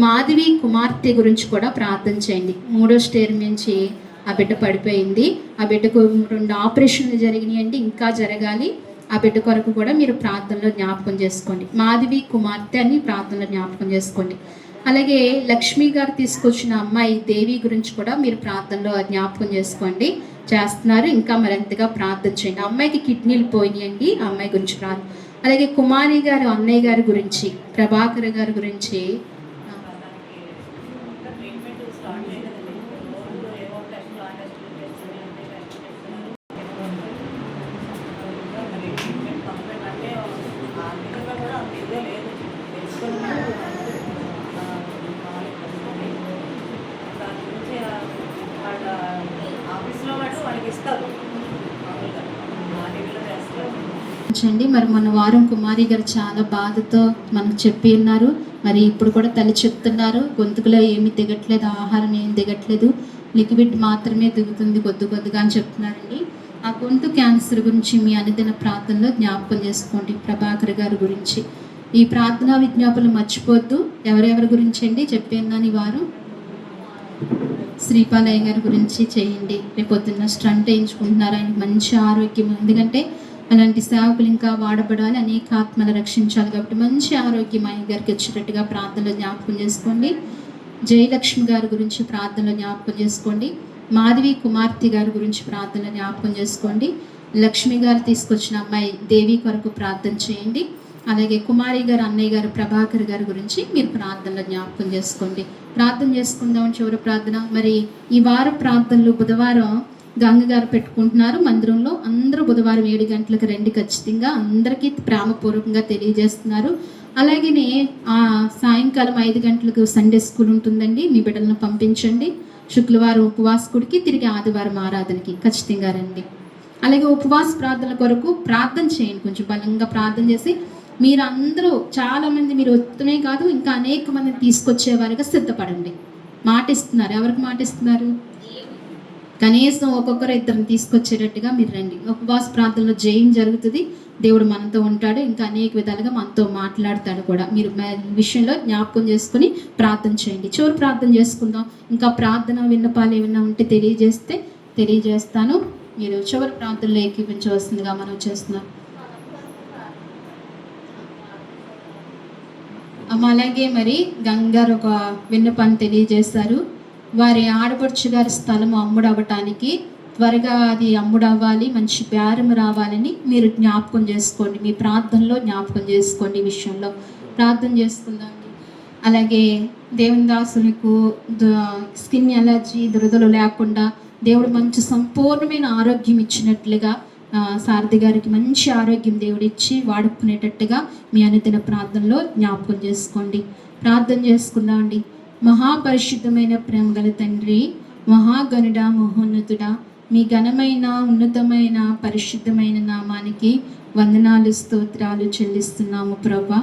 మాధవి కుమార్తె గురించి కూడా ప్రార్థన చేయండి. 3వ స్టేర్ నుంచి ఆ బిడ్డ పడిపోయింది. ఆ బిడ్డకు 2 ఆపరేషన్లు జరిగినాయండి, ఇంకా జరగాలి. ఆ బిడ్డ కొరకు కూడా మీరు ప్రార్థనలో జ్ఞాపకం చేసుకోండి. మాధవి కుమార్తె అని ప్రార్థనలో జ్ఞాపకం చేసుకోండి. అలాగే లక్ష్మి గారు తీసుకొచ్చిన అమ్మాయి దేవి గురించి కూడా మీరు ప్రార్థనలో జ్ఞాపకం చేసుకోండి, చేస్తున్నారు. ఇంకా మరింతగా ప్రార్థన చేయండి. అమ్మాయికి కిడ్నీలు పోయినాయండి, ఆ అమ్మాయి గురించి ప్రార్థన. అలాగే కుమారి గారు అన్నయ్య గారి గురించి, ప్రభాకర్ గారి గురించి మరి మొన్న వారం కుమారి గారు చాలా బాధతో మనకు చెప్పి ఉన్నారు. మరి ఇప్పుడు కూడా తల్లి చెప్తున్నారు, గొంతుకులో ఏమీ దిగట్లేదు, ఆహారం ఏమి దిగట్లేదు, లిక్విడ్ మాత్రమే దిగుతుంది కొద్ది కొద్దిగా అని చెప్తున్నారండి. ఆ గొంతు క్యాన్సర్ గురించి మీ అనుదిన ప్రార్థనలో జ్ఞాపకం చేసుకోండి. ప్రభాకర్ గారి గురించి ఈ ప్రార్థనా విజ్ఞాపనలు మర్చిపోద్దు. ఎవరెవరి గురించి అండి చెప్పేందని వారు శ్రీపాలయ్య గారి గురించి చేయండి. రేపొద్దున్న స్టంట్ వేయించుకుంటున్నారు, ఆయనకి మంచి ఆరోగ్యం. ఎందుకంటే అలాంటి సేవకులు ఇంకా వాడబడాలి, అనేక ఆత్మలు రక్షించాలి కాబట్టి మంచి ఆరోగ్యం ఆయన గారికి వచ్చేటట్టుగా ప్రార్థనలో జ్ఞాపకం చేసుకోండి. జయలక్ష్మి గారి గురించి ప్రార్థనలో జ్ఞాపకం చేసుకోండి. మాధవి కుమార్తె గారి గురించి ప్రార్థనలో జ్ఞాపకం చేసుకోండి. లక్ష్మి గారు తీసుకొచ్చిన అమ్మాయి దేవి కొరకు ప్రార్థన చేయండి. అలాగే కుమారి గారు అన్నయ్య గారు ప్రభాకర్ గారి గురించి మీరు ప్రార్థనలో జ్ఞాపకం చేసుకోండి. ప్రార్థన చేసుకుందాం. చివరి ప్రార్థన. మరి ఈ వారం ప్రార్థనలు బుధవారం గంగ గారు పెట్టుకుంటున్నారు మందిరంలో. అందరూ బుధవారం 7 గంటలకు రండి, ఖచ్చితంగా అందరికీ ప్రేమపూర్వకంగా తెలియజేస్తున్నారు. అలాగనే సాయంకాలం 5 గంటలకు సండే స్కూల్ ఉంటుందండి, మీ బిడ్డలను పంపించండి. శుక్రవారం ఉపవాసకుడికి, తిరిగి ఆదివారం ఆరాధనకి ఖచ్చితంగా రండి. అలాగే ఉపవాస ప్రార్థన కొరకు ప్రార్థన చేయండి, కొంచెం బలంగా ప్రార్థన చేసి మీరు అందరూ చాలామంది మీరు వస్తూనే కాదు ఇంకా అనేక మందిని తీసుకొచ్చేవారుగా సిద్ధపడండి. మాట ఇస్తున్నారు. ఎవరికి మాట ఇస్తున్నారు? కనీసం ఒక్కొక్కరు ఇద్దరిని తీసుకొచ్చేటట్టుగా మీరు రండి. ఉపవాస ప్రార్థనలో జయం జరుగుతుంది, దేవుడు మనతో ఉంటాడు, ఇంకా అనేక విధాలుగా మనతో మాట్లాడతాడు కూడా. మీరు విషయంలో జ్ఞాపకం చేసుకుని ప్రార్థన చేయండి. చివరి ప్రార్థన చేసుకుందాం. ఇంకా ప్రార్థన విన్నపాలు ఏమైనా ఉంటే తెలియజేస్తాను. మీరు చివరి ప్రార్థనలో ఏకీపించవలసిందిగా మనం చేస్తున్నాం. అలాగే మరి గంగారు ఒక విన్నపాన్ని తెలియజేశారు. వారి ఆడపడుచు గారి స్థలం అమ్ముడవ్వటానికి త్వరగా అది అమ్ముడవ్వాలి, మంచి బేరం రావాలని మీరు జ్ఞాపకం చేసుకోండి. మీ ప్రార్థనలో జ్ఞాపకం చేసుకోండి. ఈ విషయంలో ప్రార్థన చేసుకుందాం. అలాగే దేవుని దాసులకు స్కిన్ ఎలర్జీ, దురదలు లేకుండా దేవుడు మంచి సంపూర్ణమైన ఆరోగ్యం ఇచ్చినట్లుగా సారథి గారికి మంచి ఆరోగ్యం దేవుడు ఇచ్చి వాడుకునేటట్టుగా మీ అనుదిన ప్రార్థనలో జ్ఞాపకం చేసుకోండి. ప్రార్థన చేసుకుందాం అండి. మహాపరిశుద్ధమైన ప్రేమ గల తండ్రి, మహాగణుడ, మహోన్నతుడా, మీ ఘనమైన ఉన్నతమైన పరిశుద్ధమైన నామానికి వందనాలు, స్తోత్రాలు చెల్లిస్తున్నాము ప్రభా.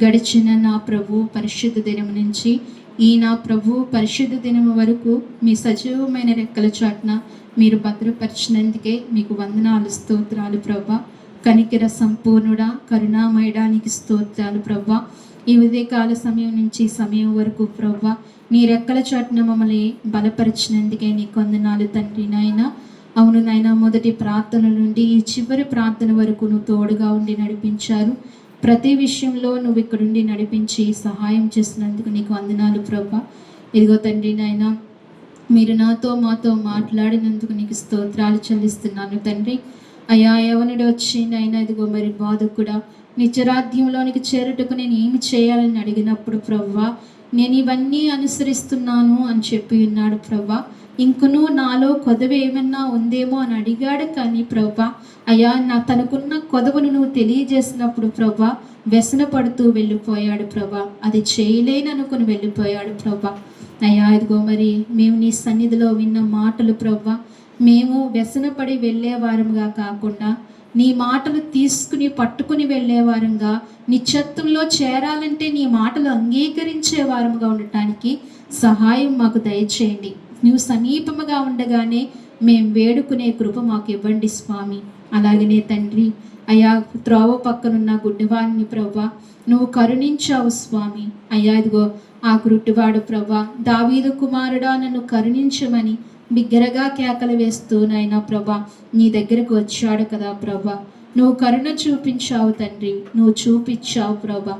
గడిచిన నా ప్రభు పరిశుద్ధ దినం నుంచి ఈ నా ప్రభు పరిశుద్ధ దినం వరకు మీ సజీవమైన రెక్కల చాటున మీరు భద్రపరిచినందుకే మీకు వందనాలు, స్తోత్రాలు ప్రభా. కనికర సంపూర్ణుడా, కరుణామయడానికి స్తోత్రాలు ప్రభా. ఈ ఉదయకాల సమయం నుంచి సమయం వరకు ప్రభా నీ రెక్కల చాటున మమ్మల్ని బలపరిచినందుకే నీకు వందనాలు తండ్రి. నాయన అవును నాయన, మొదటి ప్రార్థన నుండి ఈ చివరి ప్రార్థన వరకు నువ్వు తోడుగా ఉండి నడిపించారు. ప్రతి విషయంలో నువ్వు ఇక్కడుండి నడిపించి సహాయం చేసినందుకు నీకు వందనాలు ప్రభా. ఇదిగో తండ్రి నాయన, మీరు నాతో మాతో మాట్లాడినందుకు నీకు స్తోత్రాలు చెల్లిస్తున్నాను తండ్రి. అయ్యా యవనుడు వచ్చి నాయన ఇదిగో మరి బాధకుడా నిత్యరాధ్యంలోనికి చేరుటకు నేను ఏమి చేయాలని అడిగినప్పుడు ప్రవ్వా నేను ఇవన్నీ అనుసరిస్తున్నాను అని చెప్పి ఉన్నాడు ప్రవ్వా. ఇంకనూ నాలో కొదవ ఏమన్నా ఉందేమో అని అడిగాడు. కానీ ప్రవ్వా అయ్యా తనకున్న కొదవను నువ్వు తెలియజేసినప్పుడు ప్రవ్వా వ్యసన పడుతూ వెళ్ళిపోయాడు ప్రభా. అది చేయలేననుకుని వెళ్ళిపోయాడు ప్రభా. అయ్యా ఇదిగో మరి మేము నీ సన్నిధిలో విన్న మాటలు ప్రవ్వా మేము వ్యసనపడి వెళ్ళేవారంగా కాకుండా నీ మాటలు తీసుకుని పట్టుకుని వెళ్ళేవారంగా, నిత్యత్వంలో చేరాలంటే నీ మాటలు అంగీకరించే వారముగా ఉండటానికి సహాయం మాకు దయచేయండి. నువ్వు సమీపముగా ఉండగానే మేము వేడుకునే కృప మాకు ఇవ్వండి స్వామి. అలాగనే తండ్రి అయ్యా త్రోవ పక్కనున్న గుడ్డివాడిని ప్రవ్వా నువ్వు కరుణించావు స్వామి. అయ్యా ఇదిగో ఆ గుడ్డివాడు ప్రవ్వా దావీదు కుమారుడా నన్ను కరుణించమని బిగ్గరగా కేకలు వేస్తూ నాయనా ప్రభా నీ దగ్గరకు వచ్చాడు కదా ప్రభా. నువ్వు కరుణ చూపించావు తండ్రి, నువ్వు చూపించావు ప్రభా.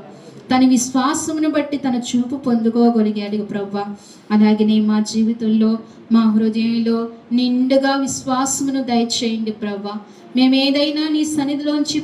తన విశ్వాసమును బట్టి తన చూపు పొందుకోగలిగాడు ప్రభా. అలాగనే మా జీవితంలో మా హృదయంలో నిండుగా విశ్వాసమును దయచేయండి ప్రభా. మేము ఏదైనా నీ సన్నిధిలోంచి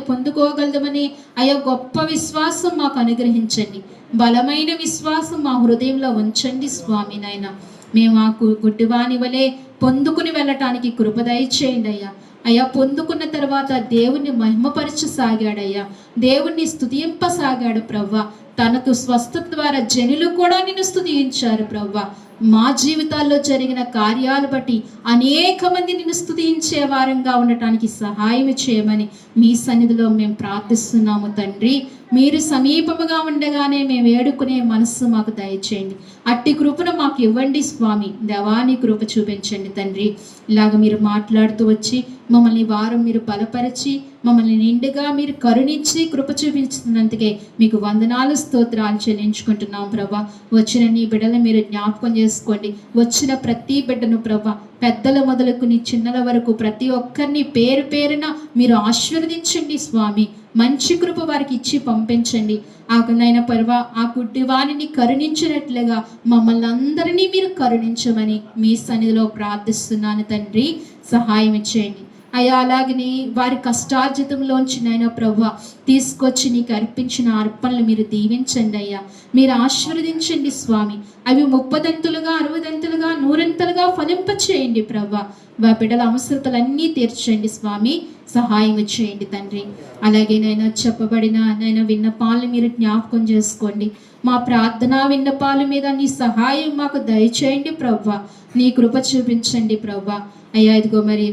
పొందుకోగలదమని అయ్యా గొప్ప విశ్వాసం మాకు అనుగ్రహించండి. బలమైన విశ్వాసం మా హృదయంలో ఉంచండి స్వామి. నాయన మేము ఆ గుడ్డివాని వలె పొందుకుని వెళ్ళటానికి కృప దయచేయండి అయ్యా. అయ్యా పొందుకున్న తర్వాత దేవుణ్ణి మహిమపరచసాగాడయ్యా, దేవుణ్ణి స్తుతింపసాగాడు ప్రవ్వా. తనకు స్వస్థత ద్వారా జనులు కూడా నిన్ను స్తుతించారు ప్రవ్వా. మా జీవితాల్లో జరిగిన కార్యాలు బట్టి అనేక మంది నిన్ను స్తుతించే వారంగా ఉండటానికి సహాయం చేయమని మీ సన్నిధిలో మేము ప్రార్థిస్తున్నాము తండ్రి. మీరు సమీపముగా ఉండగానే మేము వేడుకునే మనస్సు మాకు దయచేయండి. అట్టి కృపను మాకు ఇవ్వండి స్వామి. దేవాని కృప చూపించండి తండ్రి. ఇలాగ మీరు మాట్లాడుతూ వచ్చి మమ్మల్ని వారం మీరు బలపరిచి మమ్మల్ని నిండుగా మీరు కరుణించి కృప చూపించినందుకే మీకు వందనాలు స్తోత్రాలు చెల్లించుకుంటున్నాం ప్రభా. వచ్చిన నీ బిడ్డలు మీరు జ్ఞాపకం చేసుకోండి. వచ్చిన ప్రతి బిడ్డను ప్రభా, పెద్దల మొదలుకుని చిన్నల వరకు ప్రతి ఒక్కరిని పేరు పేరున మీరు ఆశీర్వదించండి స్వామి. మంచి కృప వారికి ఇచ్చి పంపించండి. ఆకునైనా పర్వా ఆ గుడ్డి వారిని కరుణించినట్లుగా మమ్మల్ని అందరినీ మీరు కరుణించమని మీ సన్నిధిలో ప్రార్థిస్తున్నాను తండ్రి. సహాయం ఇచ్చేయండి అయ్యా. అలాగని వారి కష్టార్జితంలోంచి నైనా ప్రభు తీసుకొచ్చి నీకు అర్పించిన అర్పణలు మీరు దీవించండి అయ్యా. మీరు ఆశీర్వదించండి స్వామి. అవి 30దంతులుగా 60దంతులుగా 100ంతలుగా ఫలింపచేయండి ప్రభు. మా బిడ్డల అవసరతలన్నీ తీర్చండి స్వామి. సహాయం చేయండి తండ్రి. అలాగే నైనా చెప్పబడిన నైనా విన్నపాలను మీరు జ్ఞాపకం చేసుకోండి. మా ప్రార్థన విన్నపాల మీద నీ సహాయం మాకు దయచేయండి ప్రభు. నీ కృప చూపించండి ప్రభు. అయ్యా ఇదిగో మరి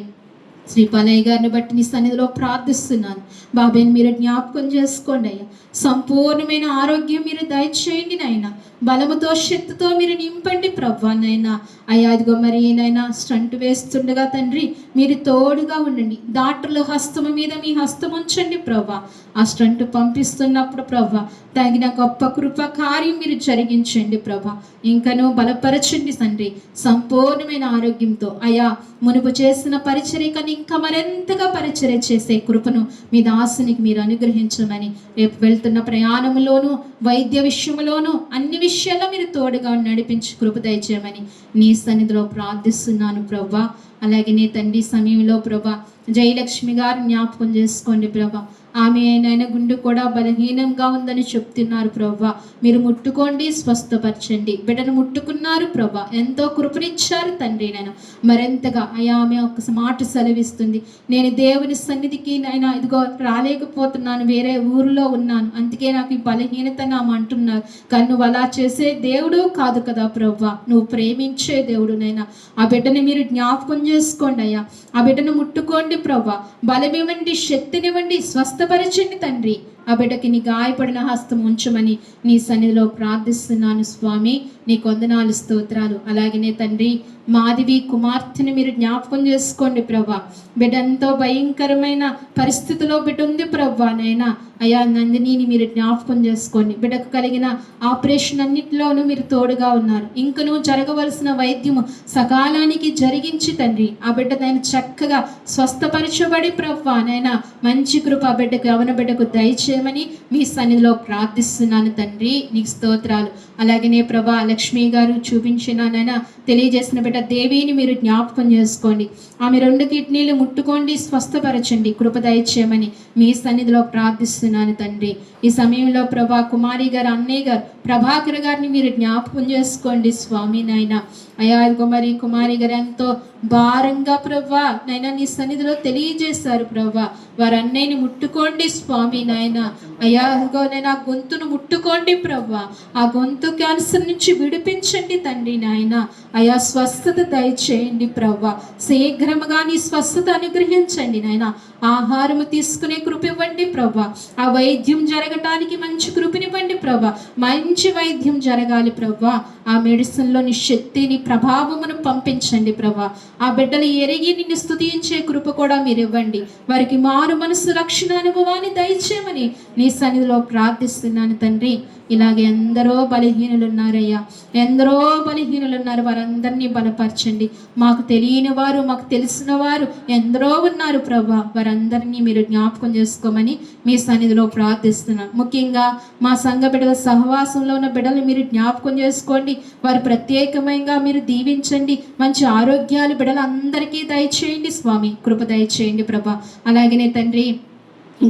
శ్రీ పలయ్య గారిని బట్టి నీ సన్నిధిలో ప్రార్థిస్తున్నాను. బాబాయ్ని మీరు జ్ఞాపకం చేసుకోండి అయ్యా. సంపూర్ణమైన ఆరోగ్యం మీరు దయచేయండి నైనా. బలముతో శక్తితో మీరు నింపండి ప్రభా నైనా. అయ్యా ఇదిగో మరి నైనా స్టంట్ వేస్తుండగా తండ్రి మీరు తోడుగా ఉండండి. డాక్టర్ల హస్తము మీద మీ హస్తం ఉంచండి ప్రభా. ఆ స్టంట్ పంపిస్తున్నప్పుడు ప్రభా తగిన గొప్ప కృప కార్యం మీరు జరిగించండి ప్రభా. ఇంకనూ బలపరచండి తండ్రి సంపూర్ణమైన ఆరోగ్యంతో. అయ్యా మునుపు చేసిన పరిచర్యకని ఇంకా మరింతగా పరిచర్య చేసే కృపను మీ దాసునికి మీరు అనుగ్రహించమని, రేపు వెళ్తున్న ప్రయాణంలోనూ వైద్య విషయంలోనూ అన్ని విషయాల్లో మీరు తోడుగా నడిపించి కృప దయచేయమని నీ సన్నిధిలో ప్రార్థిస్తున్నాను ప్రభా. అలాగే నీ తండ్రి సమయంలో ప్రభా జయలక్ష్మి గారు జ్ఞాపకం చేసుకోండి ప్రభా. ఆమె అయినా గుండె కూడా బలహీనంగా ఉందని చెప్తున్నారు ప్రభా. మీరు ముట్టుకోండి, స్వస్థపరచండి. బిడ్డను ముట్టుకున్నారు ప్రభా. ఎంతో కృపనిచ్చారు తండ్రి నేను మరింతగా. అయ్యా ఆమె ఒక మాట సెలవిస్తుంది, నేను దేవుని సన్నిధికి నైనా ఇదిగో రాలేకపోతున్నాను, వేరే ఊరిలో ఉన్నాను, అందుకే నాకు ఈ బలహీనత ఆమె అంటున్నారు. కానీ నువ్వు అలా చేసే దేవుడు కాదు కదా ప్రభా. నువ్వు ప్రేమించే దేవుడు నైనా. ఆ బిడ్డని మీరు జ్ఞాపకం చేసుకోండి అయ్యా. ఆ బిడ్డను ముట్టుకోండి ప్రభా. బలమివ్వండి, శక్తినివ్వండి, స్వస్థపరచండి తండ్రి. ఆ బిడ్డకి నీ గాయపడిన హస్తం ఉంచమని నీ సన్నిధిలో ప్రార్థిస్తున్నాను స్వామి. నీ వందనాలు స్తోత్రాలు. అలాగనే తండ్రి మాధవి కుమార్తెని మీరు జ్ఞాపకం చేసుకోండి ప్రభా. బిడ్డ ఎంతో భయంకరమైన పరిస్థితిలో బిడ్డ ఉంది ప్రభా నైనా. అయ్యా నందినిని మీరు జ్ఞాపకం చేసుకోండి. బిడ్డకు కలిగిన ఆపరేషన్ అన్నింటిలోనూ మీరు తోడుగా ఉన్నారు. ఇంకనూ జరగవలసిన వైద్యము సకాలానికి జరిగించి తండ్రి ఆ బిడ్డ నేను చక్కగా స్వస్థపరచబడి ప్రభా నైనా మంచి కృప బిడ్డకు అవన బిడ్డకు దయచేయమని మీ సన్నిధిలో ప్రార్థిస్తున్నాను తండ్రి. నీకు స్తోత్రాలు. అలాగనే ప్రభా లక్ష్మి గారు చూపించిన నైనా తెలియజేసిన బిడ్డ దేవిని మీరు జ్ఞాపకం చేసుకోండి. ఆమె 2 కిడ్నీలు ముట్టుకోండి, స్వస్థపరచండి, కృప దయచేయమని మీ సన్నిధిలో ప్రార్థిస్తున్నాను తండ్రి. ఈ సమయంలో ప్రభా కుమారి గారు అన్నయ్య గారు ప్రభాకర్ గారిని మీరు జ్ఞాపకం చేసుకోండి స్వామి నాయన. అయ్యా మరి కుమారి గారు ఎంతో భారంగా ప్రభా నైనా నీ సన్నిధిలో తెలియజేశారు ప్రభా. వారు అన్నయ్యని ముట్టుకోండి స్వామి నాయన. అయ్యా నైనా గొంతును ముట్టుకోండి ప్రభా. ఆ గొంతు క్యాన్సర్ నుంచి విడిపించండి తండ్రి నాయన. అయ్యా స్వస్థత దయచేయండి ప్రభా. శీఘ్రముగా నీ స్వస్థత అనుగ్రహించండి నాయన. ఆహారము తీసుకునే కృప ఇవ్వండి ప్రభా. ఆ వైద్యం జరగటానికి మంచి కృపనివ్వండి ప్రభా. మంచి వైద్యం జరగాలి ప్రభా. ఆ మెడిసిన్లో నీ శక్తిని ప్రభావమును పంపించండి ప్రభా. ఆ బిడ్డలు ఎరిగి నిన్ను స్తుతించే కృప కూడా మీరు ఇవ్వండి. వారికి మారు మనసు రక్షణ అనుభవాన్ని దయచేయమని నీ సన్నిధిలో ప్రార్థిస్తున్నాను తండ్రి. ఇలాగే ఎందరో బలహీనులు ఉన్నారయ్యా, ఎందరో బలహీనులు ఉన్నారు. వారందరినీ బలపరచండి. మాకు తెలియని వారు, మాకు తెలిసిన వారు ఎందరో ఉన్నారు ప్రభా. వారందరినీ మీరు జ్ఞాపకం చేసుకోమని మీ సన్నిధిలో ప్రార్థిస్తున్నాను. ముఖ్యంగా మా సంఘ బిడ్డల సహవాసంలో ఉన్న బిడ్డలు మీరు జ్ఞాపకం చేసుకోండి. వారు ప్రత్యేకమైనగా మీరు దీవించండి. మంచి ఆరోగ్యాలు బిడ్డలందరికీ దయచేయండి స్వామి. కృప దయచేయండి ప్రభా. అలాగనే తండ్రి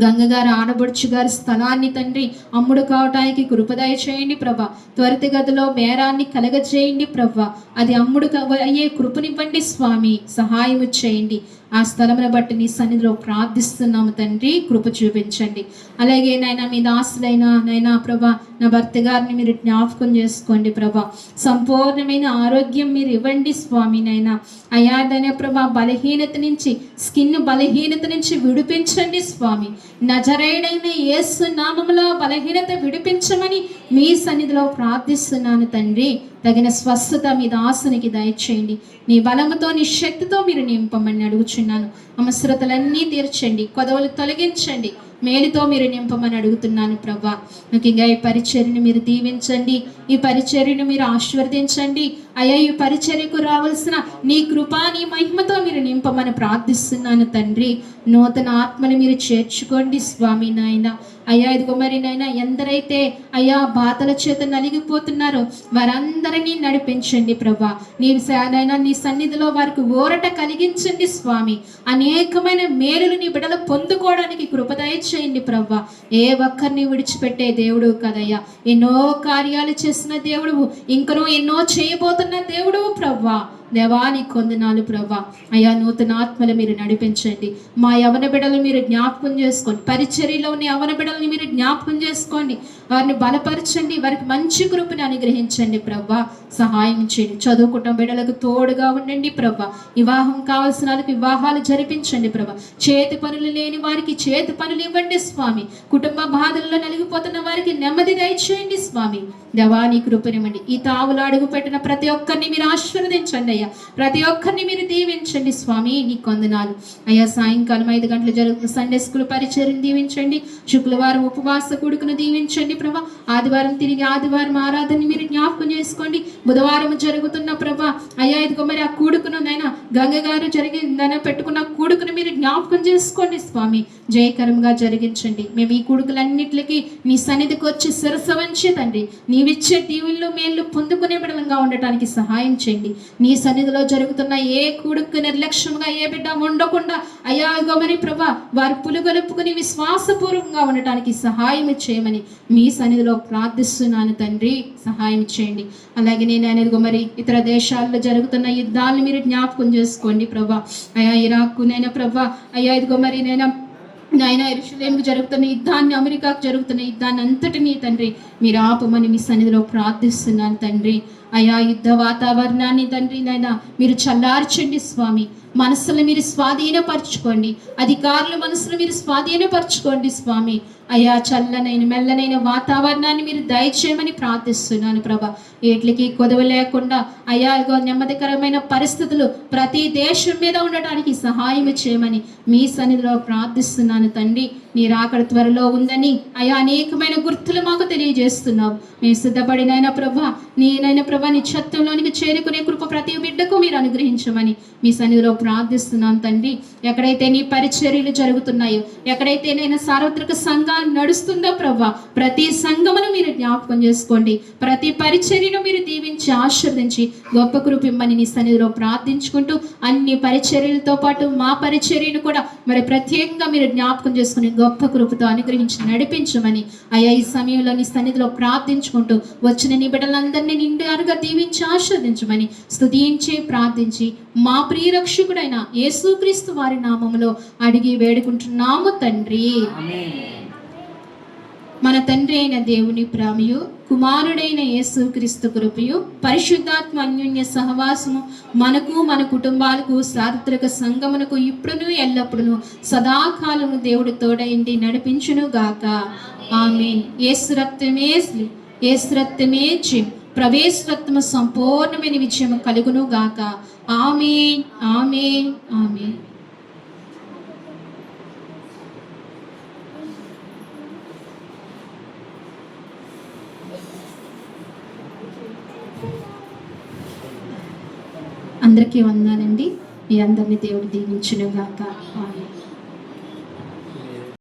గంగగారు ఆడబడుచు గారి స్థలాన్ని తండ్రి అమ్ముడు కావటానికి కృపదయ చేయండి ప్రభా. త్వరితగతిలో బేరాన్ని కలగజేయండి ప్రభా. అది అమ్ముడు అయ్యే కృపనివ్వండి స్వామి. సహాయం చేయండి. ఆ స్థలమును బట్టి నీ సన్నిధిలో ప్రార్థిస్తున్నాము తండ్రి, కృప చూపించండి. అలాగే నాయన మీ దాసులైన నైనా ప్రభా నా భర్త గారిని మీరు జ్ఞాపకం చేసుకోండి ప్రభా. సంపూర్ణమైన ఆరోగ్యం మీరు ఇవ్వండి స్వామి. నైనా అయాదనే ప్రభా బలహీనత నుంచి, స్కిన్ బలహీనత నుంచి విడిపించండి స్వామి. నజరేయుడైన యేసు నామములో బలహీనత విడిపించమని మీ సన్నిధిలో ప్రార్థిస్తున్నాను తండ్రి. తగిన స్వస్థత మీ దాసునికి దయచేయండి. నీ బలముతో నీ శక్తితో మీరు నింపమని అడుగుచున్నాను. అవసరతలన్నీ తీర్చండి, కొదవలు తొలగించండి, మేలుతో మీరు నింపమని అడుగుతున్నాను ప్రభా. ముఖ్యంగా ఈ పరిచర్యను మీరు దీవించండి, ఈ పరిచర్యను మీరు ఆశీర్వదించండి అయ్యా. ఈ పరిచర్యకు రావాల్సిన నీ కృపా నీ మహిమతో మీరు నింపమని ప్రార్థిస్తున్నాను తండ్రి. నూతన ఆత్మను మీరు చేర్చుకోండి స్వామి. నాయన అయ్యా ఇదిగో మరి నాయన ఎందరైతే అయ్యా బాధల చేత నలిగిపోతున్నారో వారందరినీ నడిపించండి ప్రభా. నాయన నీ సన్నిధిలో వారికి ఊరట కలిగించండి స్వామి. అనేకమైన మేలులు నీ బిడ్డలు పొందుకోవడానికి కృప దయచేయండి ప్రభా. ఏ ఒక్కరిని విడిచిపెట్టే దేవుడు కదయ్యా. ఎన్నో కార్యాలు చేసిన దేవుడు, ఇంకనూ ఎన్నో చేయబోతున్న దేవుడు ప్రభా. దేవాని కొందనాలు ప్రభా. అయ్యా నూతన ఆత్మలు మీరు నడిపించండి. మా యవన బిడ్డలు మీరు జ్ఞాపకం చేసుకోండి. పరిచర్యలో ఉన్న యవన బిడ్డలని మీరు జ్ఞాపకం చేసుకోండి. వారిని బలపరచండి, వారికి మంచి కృపని అనుగ్రహించండి ప్రభా. సహాయం చేయండి. చదువుకుంటున్న బిడ్డలకు తోడుగా ఉండండి ప్రభా. వివాహం కావాల్సిన వాళ్ళకి వివాహాలు జరిపించండి ప్రభా. చేతి పనులు లేని వారికి చేతి పనులు ఇవ్వండి స్వామి. కుటుంబ బాధల్లో నలిగిపోతున్న వారికి నెమ్మది దయచేయండి స్వామి. దేవాని కృపనివ్వండి. ఈ తావులు అడుగు పెట్టిన ప్రతి ఒక్కరిని మీరు ఆశీర్వదించండి అయ్యా. ప్రతి ఒక్కరిని మీరు దీవించండి స్వామి. నీ కొందనాలు అయ్యా. సాయంకాలం 5 గంటలు జరుగుతున్న సండే స్కూల్ పరిచర్యను దీవించండి. శుక్రవారం ఉపవాస కూడుకును దీవించండి ప్రభా. ఆదివారం తిరిగి ఆదివారం ఆరాధన మీరు జ్ఞాపకం చేసుకోండి. బుధవారం జరుగుతున్న ప్రభా అయ్యా ఇదిగో మరి ఆ కూడుకును నైనా గంగ గారు జరిగిందన పెట్టుకున్న కూడుకును మీరు జ్ఞాపకం చేసుకోండి స్వామి. జయకరంగా జరిగించండి. మేము ఈ కూడుకులన్నిటికీ నీ సన్నిధికి వచ్చి శిరస వంచి తండ్రి నీవిచ్చే దీవుల్లో మేళ్ళు పొందుకునే బిడ్డలంగా ఉండటానికి సహాయం చేయండి. నీ సన్నిధిలో జరుగుతున్న ఏ కూడుకు నిర్లక్ష్యంగా ఏ బిడ్డ ఉండకుండా అయ్యా ఇగో మరి ప్రభా వారు పులుగొలుపుకుని విశ్వాసపూర్వకంగా ఉండటానికి సహాయం చేయమని మీ సన్నిధిలో ప్రార్థిస్తున్నాను తండ్రి. సహాయం చేయండి. అలాగే నేను అనేది మరి ఇతర దేశాల్లో జరుగుతున్న యుద్ధాలను మీరు జ్ఞాపకం చేసుకోండి ప్రభా. అయ్యా ఇరాక్ నైనా ప్రభా అయ్యా ఇదిగో మరి నాయన యెరూషలేముకు జరుగుతున్న యుద్ధాన్ని, అమెరికాకు జరుగుతున్న యుద్ధాన్ని అంతటినీ తండ్రి మీరు ఆపమని మీ సన్నిధిలో ప్రార్థిస్తున్నాను తండ్రి. అయా యుద్ధ వాతావరణాన్ని తండ్రి నాయన మీరు చల్లార్చండి స్వామి. మనసులు మీరు స్వాధీనపరచుకోండి. అధికారుల మనసులు మీరు స్వాధీనపరచుకోండి స్వామి. అయ్యా చల్లనైన మెల్లనైన వాతావరణాన్ని మీరు దయచేయమని ప్రార్థిస్తున్నాను ప్రభా. వీటికి కొదవ లేకుండా అయ్యా నెమ్మదికరమైన పరిస్థితులు ప్రతి దేశం మీద ఉండటానికి సహాయం చేయమని మీ సన్నిధిలో ప్రార్థిస్తున్నాను తండ్రి. నీ రాకడ త్వరలో ఉందని అయ్యా అనేకమైన గుర్తులు మాకు తెలియజేస్తున్నావు. మేము సిద్ధపడినైనా ప్రభా నేనైనా ప్రభా నీ ఛత్రంలోనికి చేరుకునే కృప ప్రతి బిడ్డకు మీరు అనుగ్రహించమని మీ సన్నిధిలో ప్రార్థిస్తున్నాను తండ్రి. ఎక్కడైతే నీ పరిచర్యలు జరుగుతున్నాయో, ఎక్కడైతే నేను సార్వత్రిక సంఘాలు నడుస్తుందో ప్రభా ప్రతి సంఘమును మీరు జ్ఞాపకం చేసుకోండి. ప్రతి పరిచర్యను మీరు దీవించి ఆశీర్వదించి గొప్ప కృప ఇమ్మని నీ సన్నిధిలో ప్రార్థించుకుంటూ అన్ని పరిచర్యలతో పాటు మా పరిచర్యను కూడా మరి ప్రత్యేకంగా మీరు జ్ఞాపకం చేసుకుని గొప్ప కృపతో అనుగ్రహించి నడిపించమని అయ్యా ఈ సమయంలో నీ సన్నిధిలో ప్రార్థించుకుంటూ వచ్చిన నీ బిడ్డలందరినీ నిండుగా దీవించి ఆశీర్వదించమని స్తుతించి ప్రార్థించి మా ప్రియరక్షకుడైన యేసుక్రీస్తు వారి నామములో అడిగి వేడుకుంటున్నాము తండ్రి. మన తండ్రి అయిన దేవుని ప్రేమయు కుమారుడైన యేసుక్రీస్తు కృపయు పరిశుద్ధాత్మ అన్యోన్య సహవాసము మనకు మన కుటుంబాలకు సార్వత్రిక సంఘమునకు ఇప్పుడును ఎల్లప్పుడును సదాకాలము దేవుడు తోడైండి నడిపించును గాక. ఆమేన్. యేసు రక్తమే యేసు రక్తమే జయం, ప్రవేశరక్తము సంపూర్ణమైన విజయం కలుగును గాక. ఆమేన్ ఆమేన్ ఆమేన్. అందరికీ వందానండి. మీ అందరినీ దేవుడు దీవించును గాక.